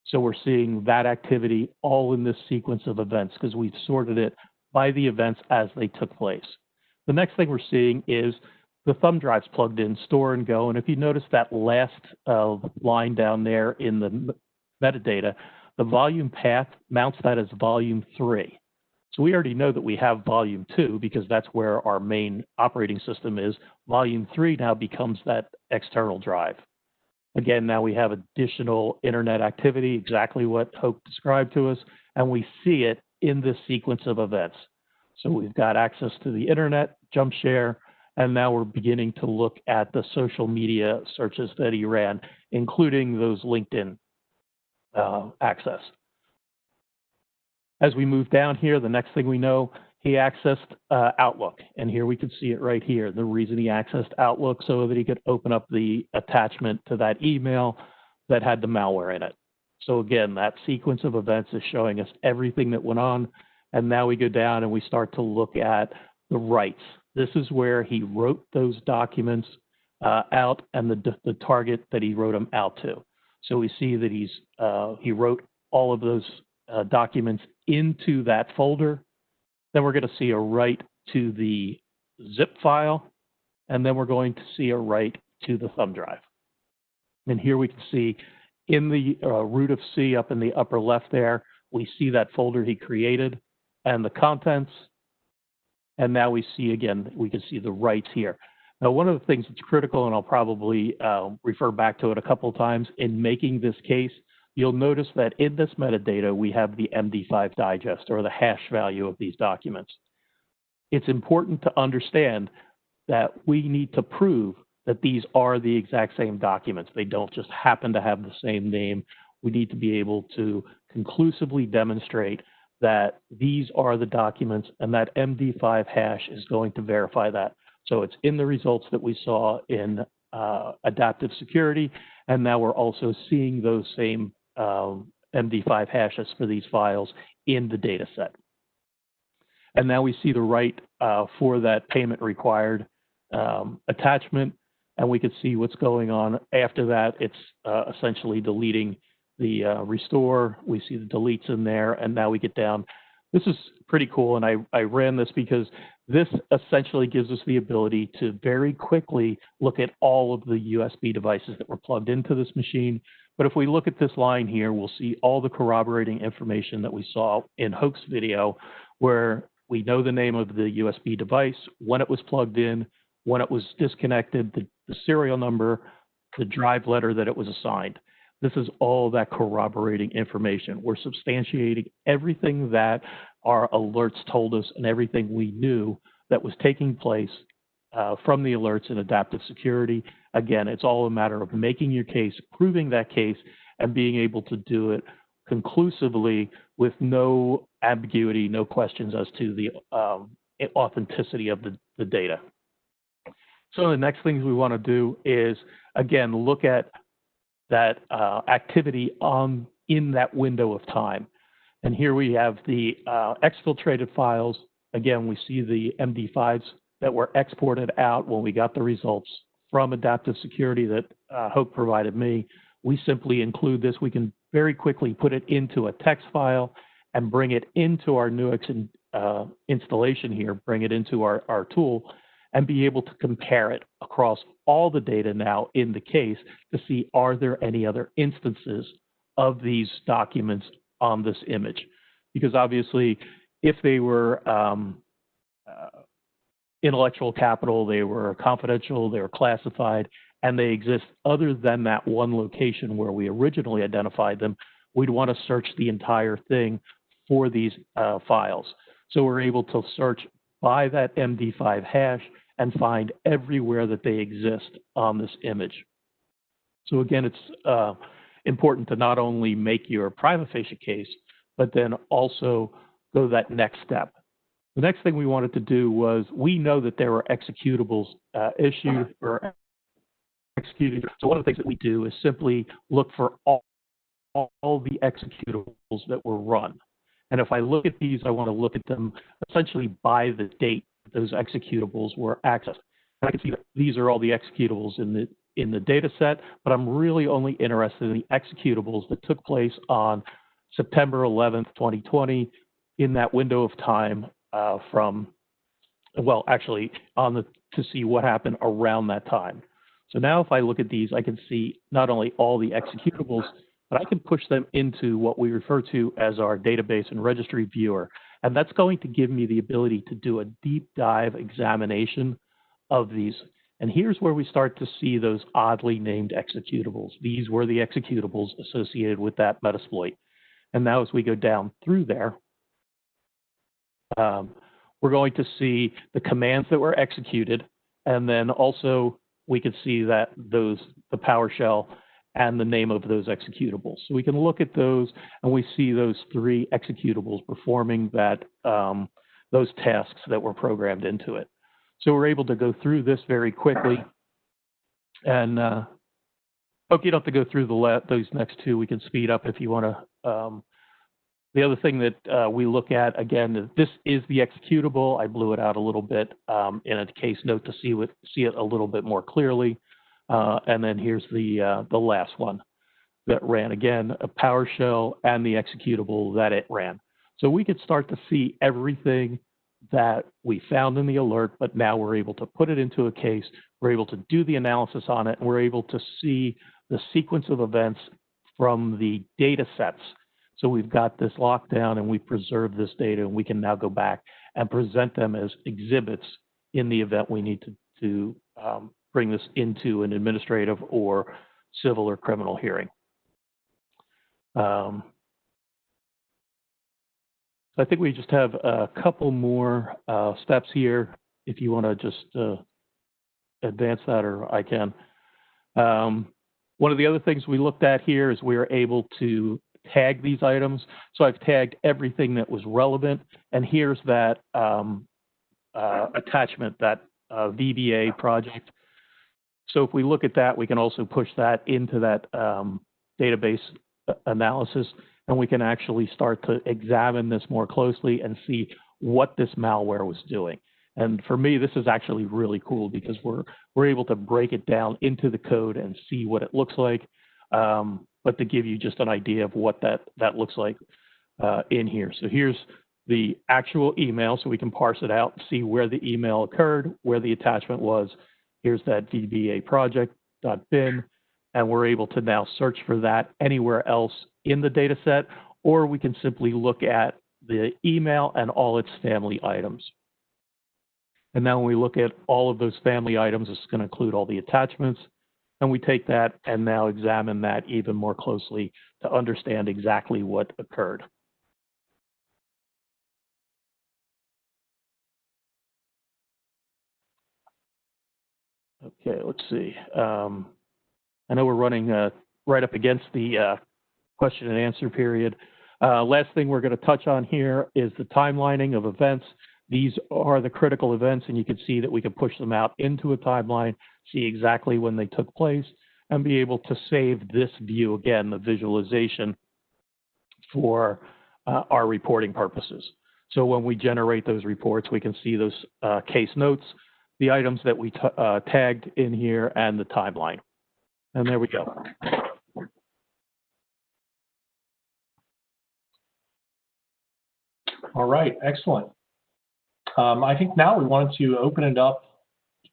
So we're seeing that activity all in this sequence of events because we've sorted it by the events as they took place. The next thing we're seeing is the thumb drives plugged in, store and go. And if you notice that last line down there in the metadata, the volume path mounts that as volume 3. So we already know that we have volume 2 because that's where our main operating system is. Volume 3 now becomes that external drive. Again, now we have additional internet activity, exactly what Hoke described to us, and we see it in this sequence of events. So we've got access to the internet, jump share, and now we're beginning to look at the social media searches that he ran, including those LinkedIn access. As we move down here, the next thing we know, he accessed Outlook, and here we can see it right here. The reason he accessed Outlook so that he could open up the attachment to that email that had the malware in it. So again, that sequence of events is showing us everything that went on, and now we go down and we start to look at the rights. This is where he wrote those documents out and the target that he wrote them out to. So we see that he wrote all of those documents into that folder. Then we're going to see a write to the zip file, and then we're going to see a write to the thumb drive. And here we can see in the root of C up in the upper left there, we see that folder he created and the contents. And now we see, again, we can see the writes here. Now, one of the things that's critical, and I'll probably refer back to it a couple of times in making this case, you'll notice that in this metadata, we have the MD5 digest, or the hash value of these documents. It's important to understand that we need to prove that these are the exact same documents. They don't just happen to have the same name. We need to be able to conclusively demonstrate that these are the documents, and that MD5 hash is going to verify that. So it's in the results that we saw in adaptive security, and now we're also seeing those same MD5 hashes for these files in the data set. And now we see the right for that payment required attachment, and we can see what's going on. After that, it's essentially deleting the restore. We see the deletes in there, and now we get down. This is pretty cool, and I ran this because this essentially gives us the ability to very quickly look at all of the USB devices that were plugged into this machine. But if we look at this line here, we'll see all the corroborating information that we saw in Hoke's video, where we know the name of the USB device, when it was plugged in, when it was disconnected, the serial number, the drive letter that it was assigned. This is all that corroborating information. We're substantiating everything that our alerts told us and everything we knew that was taking place from the alerts in adaptive security. Again, it's all a matter of making your case, proving that case, and being able to do it conclusively with no ambiguity, no questions as to the authenticity of the data. So the next things we want to do is, again, look at that activity in that window of time. And here we have the exfiltrated files. Again, we see the MD5s that were exported out when we got the results from adaptive security that Hoke provided me. We simply include this. We can very quickly put it into a text file and bring it into our Nuix installation here, bring it into our tool, and be able to compare it across all the data now in the case to see, are there any other instances of these documents on this image? Because obviously, if they were intellectual capital, they were confidential, they were classified, and they exist other than that one location where we originally identified them, we'd want to search the entire thing for these files. So we're able to search by that MD5 hash and find everywhere that they exist on this image. So again, it's important to not only make your prima facie case, but then also go that next step. The next thing we wanted to do was, we know that there were executables issued or executed. So one of the things that we do is simply look for all the executables that were run. And if I look at these, I want to look at them essentially by the date those executables were accessed. And I can see that these are all the executables in the data set, but I'm really only interested in the executables that took place on September 11th, 2020, in that window of time to see what happened around that time. So now if I look at these, I can see not only all the executables, but I can push them into what we refer to as our database and registry viewer. And that's going to give me the ability to do a deep dive examination of these. And here's where we start to see those oddly named executables. These were the executables associated with that Metasploit. And now as we go down through there, we're going to see the commands that were executed, and then also we can see that the PowerShell and the name of those executables. So we can look at those, and we see those three executables performing those tasks that were programmed into it. So we're able to go through this very quickly. And Hope, you don't have to go through those next two. We can speed up if you want to. The other thing that we look at, again, this is the executable. I blew it out a little bit in a case note to see it a little bit more clearly. And then here's the last one that ran, again, a PowerShell and the executable that it ran. So we could start to see everything that we found in the alert, but now we're able to put it into a case. We're able to do the analysis on it, and we're able to see the sequence of events from the data sets. So we've got this locked down, and we preserve this data, and we can now go back and present them as exhibits in the event we need to bring this into an administrative or civil or criminal hearing. So I think we just have a couple more steps here. If you want to just advance that, or I can. One of the other things we looked at here is we are able to tag these items. So I've tagged everything that was relevant, and here's that attachment, that VBA project. So if we look at that, we can also push that into that database analysis, and we can actually start to examine this more closely and see what this malware was doing. And for me, this is actually really cool because we're able to break it down into the code and see what it looks like. But to give you just an idea of what that looks like in here. So here's the actual email, so we can parse it out and see where the email occurred, where the attachment was. Here's that VBA project.bin, and we're able to now search for that anywhere else in the data set, or we can simply look at the email and all its family items. And now when we look at all of those family items, it's going to include all the attachments, and we take that and now examine that even more closely to understand exactly what occurred. Okay, let's see. I know we're running right up against the question and answer period. Last thing we're going to touch on here is the timelining of events. These are the critical events, and you can see that we can push them out into a timeline, see exactly when they took place, and be able to save this view, again, the visualization for our reporting purposes. So when we generate those reports, we can see those case notes, the items that we tagged in here, and the timeline. And there we go. All right, excellent. I think now we wanted to open it up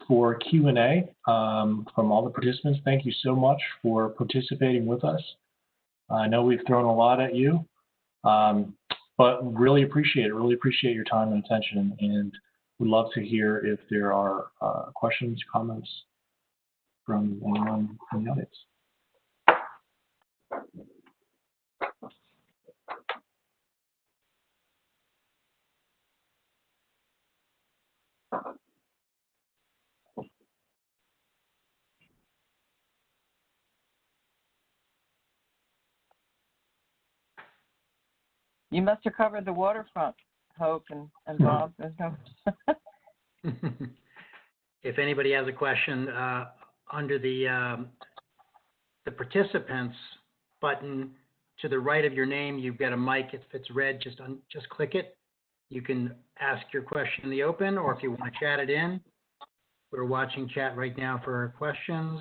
for Q&A from all the participants. Thank you so much for participating with us. I know we've thrown a lot at you, but really appreciate it. Really appreciate your time and attention, and we'd love to hear if there are questions, comments from anyone from the audience. You must have covered the waterfront, Hoke and Bob. There's no. If anybody has a question, under the participants button to the right of your name, you've got a mic. If it's red, just click it. You can ask your question in the open, or if you want to chat it in. We're watching chat right now for questions,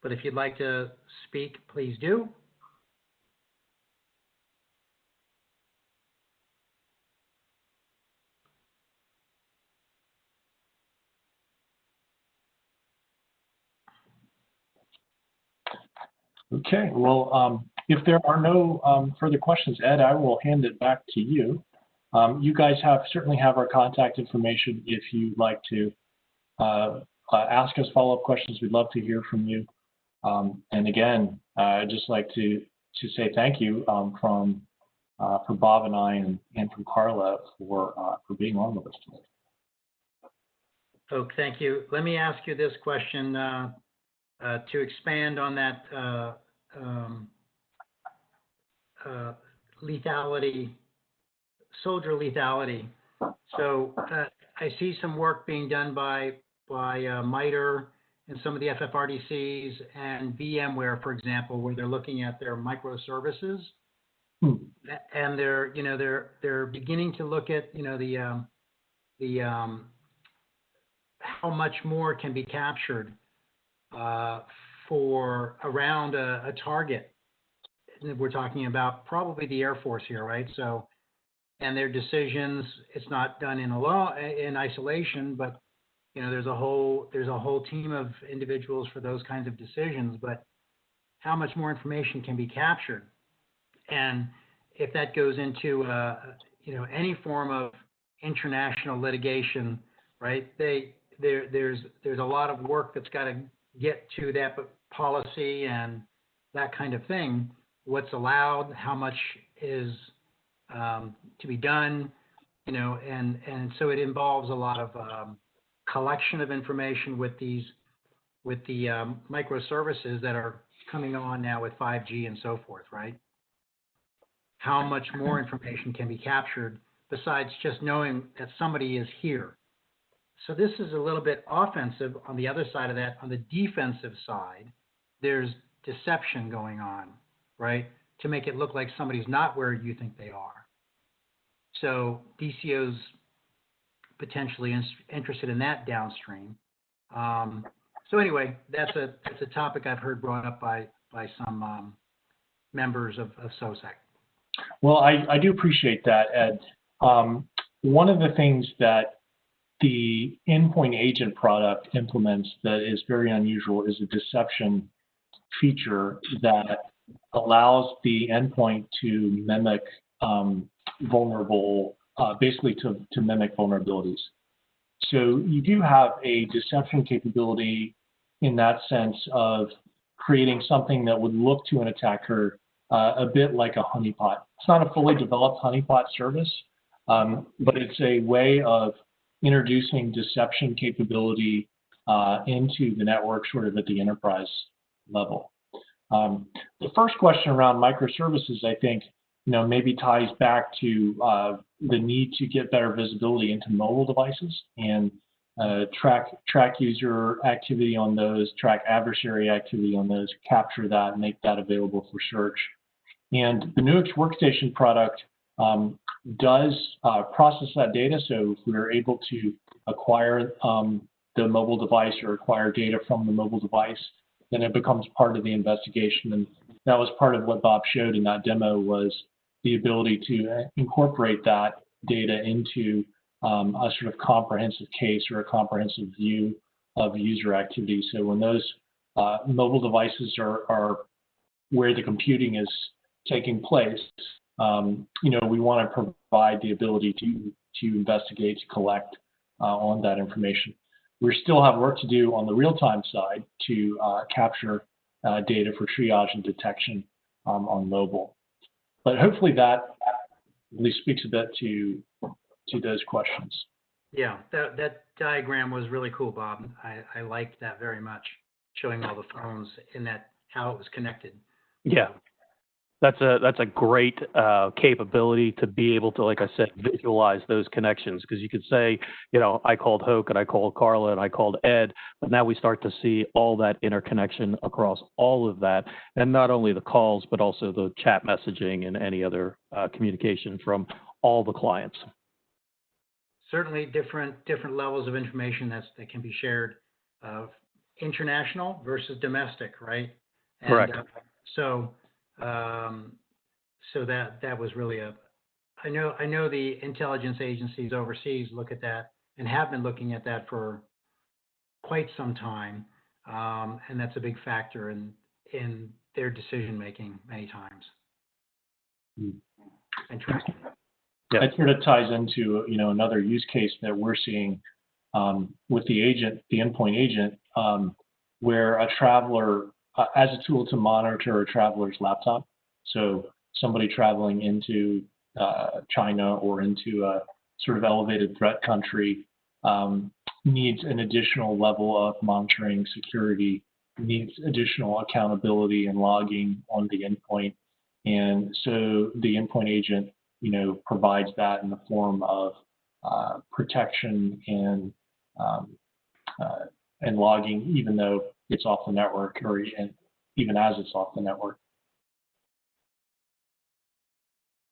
but if you'd like to speak, please do. Okay, well, if there are no further questions, Ed, I will hand it back to you. You guys certainly have our contact information if you'd like to ask us follow-up questions. We'd love to hear from you. And again, I'd just like to say thank you from Bob and I and from Carla for being on with us today. Oh, thank you. Let me ask you this question to expand on that lethality, soldier lethality. So I see some work being done by MITRE and some of the FFRDCs and VMware, for example, where they're looking at their microservices, and they're beginning to look at the how much more can be captured for around a target. We're talking about probably the Air Force here, right? So, and their decisions, it's not done in isolation, but there's a whole team of individuals for those kinds of decisions. But how much more information can be captured, and if that goes into any form of international litigation, right? there's a lot of work that's got to get to that policy and that kind of thing. What's allowed, how much is to be done, you know, and so it involves a lot of collection of information with the microservices that are coming on now with 5G and so forth, right? How much more information can be captured besides just knowing that somebody is here? So this is a little bit offensive on the other side of that. On the defensive side, there's deception going on, right? To make it look like somebody's not where you think they are. So DCO's potentially interested in that downstream. So anyway, that's a topic I've heard brought up by some members of SOSSEC. Well, I do appreciate that, Ed. One of the things that the Endpoint Agent product implements that is very unusual is a deception feature that allows the endpoint to mimic basically to mimic vulnerabilities. So you do have a deception capability in that sense of creating something that would look to an attacker a bit like a honeypot. It's not a fully developed honeypot service, but it's a way of introducing deception capability into the network sort of at the enterprise level. The first question around microservices, I think, you know, maybe ties back to the need to get better visibility into mobile devices and track user activity on those, track adversary activity on those, capture that, and make that available for search. And the Nuix Workstation product does process that data. So if we're able to acquire the mobile device or acquire data from the mobile device, then it becomes part of the investigation. And that was part of what Bob showed in that demo, was the ability to incorporate that data into a sort of comprehensive case or a comprehensive view of user activity. So when those mobile devices are where the computing is taking place, you know, we want to provide the ability to investigate, to collect on that information. We still have work to do on the real-time side to capture data for triage and detection on mobile. But hopefully that at least speaks a bit to those questions. Yeah, that diagram was really cool, Bob. I liked that very much, showing all the phones and that how it was connected. Yeah, that's a great capability to be able to, like I said, visualize those connections, because you could say, you know, I called Hoke and I called Carla and I called Ed, but now we start to see all that interconnection across all of that, and not only the calls, but also the chat messaging and any other communication from all the clients. Certainly different levels of information that can be shared, international versus domestic, right? And, correct. So that was really I know the intelligence agencies overseas look at that and have been looking at that for quite some time, and that's a big factor in their decision making many times. Interesting. Yeah. It sort of ties into, you know, another use case that we're seeing with the agent, the endpoint agent, where a traveler, as a tool to monitor a traveler's laptop. So somebody traveling into China or into a sort of elevated threat country needs an additional level of monitoring, security, needs additional accountability and logging on the endpoint. And so the endpoint agent, you know, provides that in the form of protection and logging, even though it's off the network, or even as it's off the network.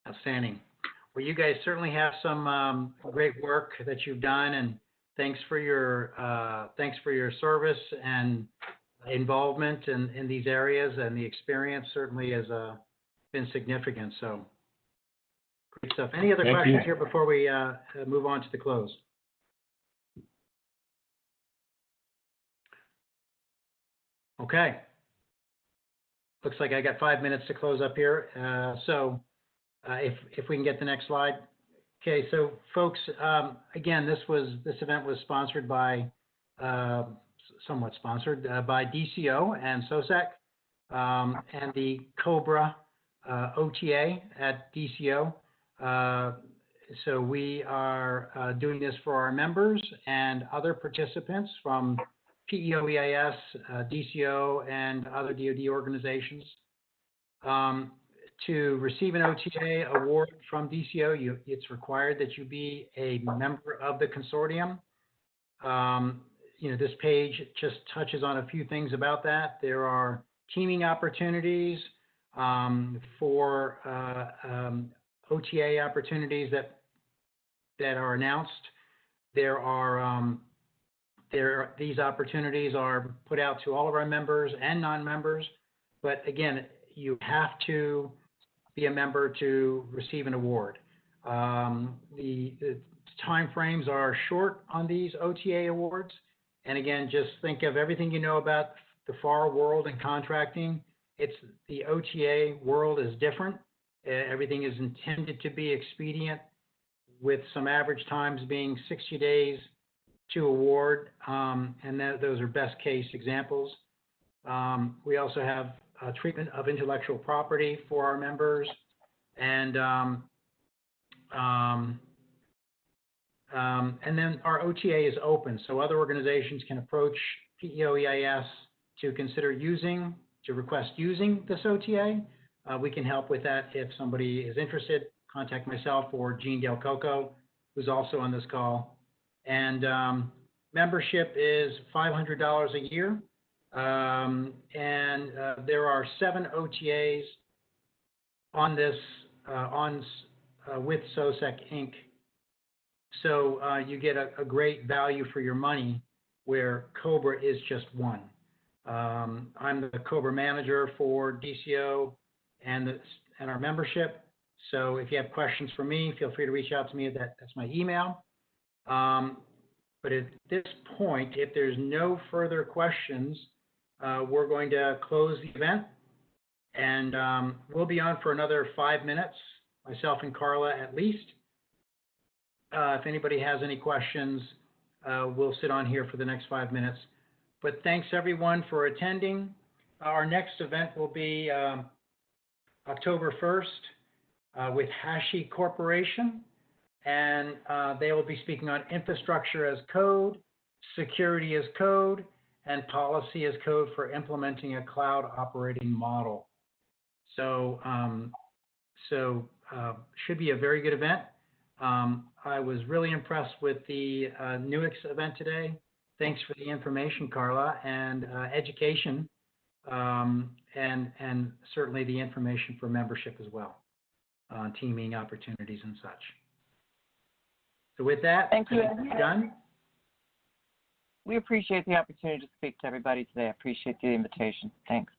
Outstanding. Well, you guys certainly have some great work that you've done, and thanks for your service and involvement in these areas, and the experience certainly has been significant. So great stuff. Any other questions here before we move on to the close? Okay. Looks like I got 5 minutes to close up here. So if we can get the next slide. Okay, so folks, again, this event was sponsored by somewhat sponsored by DCO and SOSSEC, and the COBRA OTA at DCO. So we are doing this for our members and other participants from PEOEIS, DCO, and other DoD organizations. To receive an OTA award from DCO, it's required that you be a member of the consortium. This page just touches on a few things about that. There are teaming opportunities for OTA opportunities that are announced. These opportunities are put out to all of our members and non-members, but again, you have to be a member to receive an award. The time frames are short on these OTA awards, and again, just think of everything you know about the FAR world and contracting. The OTA world is different. Everything is intended to be expedient, with some average times being 60 days to award, and those are best case examples. We also have treatment of intellectual property for our members, and then our OTA is open, so other organizations can approach PEOEIS to request using this OTA. We can help with that if somebody is interested. Contact myself or Gene Del Coco, who's also on this call. And membership is $500 a year. There are 7 OTAs on this with SOSSEC Inc. So you get a great value for your money, where COBRA is just one. I'm the COBRA manager for DCO and our membership. So if you have questions for me, feel free to reach out to me. That's my email. But at this point, if there's no further questions, we're going to close the event, and we'll be on for another 5 minutes, myself and Carla at least. If anybody has any questions, we'll sit on here for the next 5 minutes. But thanks everyone for attending. Our next event will be October 1st with Hashi Corporation, and they will be speaking on infrastructure as code, security as code, and policy as code for implementing a cloud operating model. So, should be a very good event. I was really impressed with the Nuix event today. Thanks for the information, Carla, and education, and certainly the information for membership as well, on teaming opportunities and such. So with that, thank you. Done. We appreciate the opportunity to speak to everybody today. I appreciate the invitation. Thanks.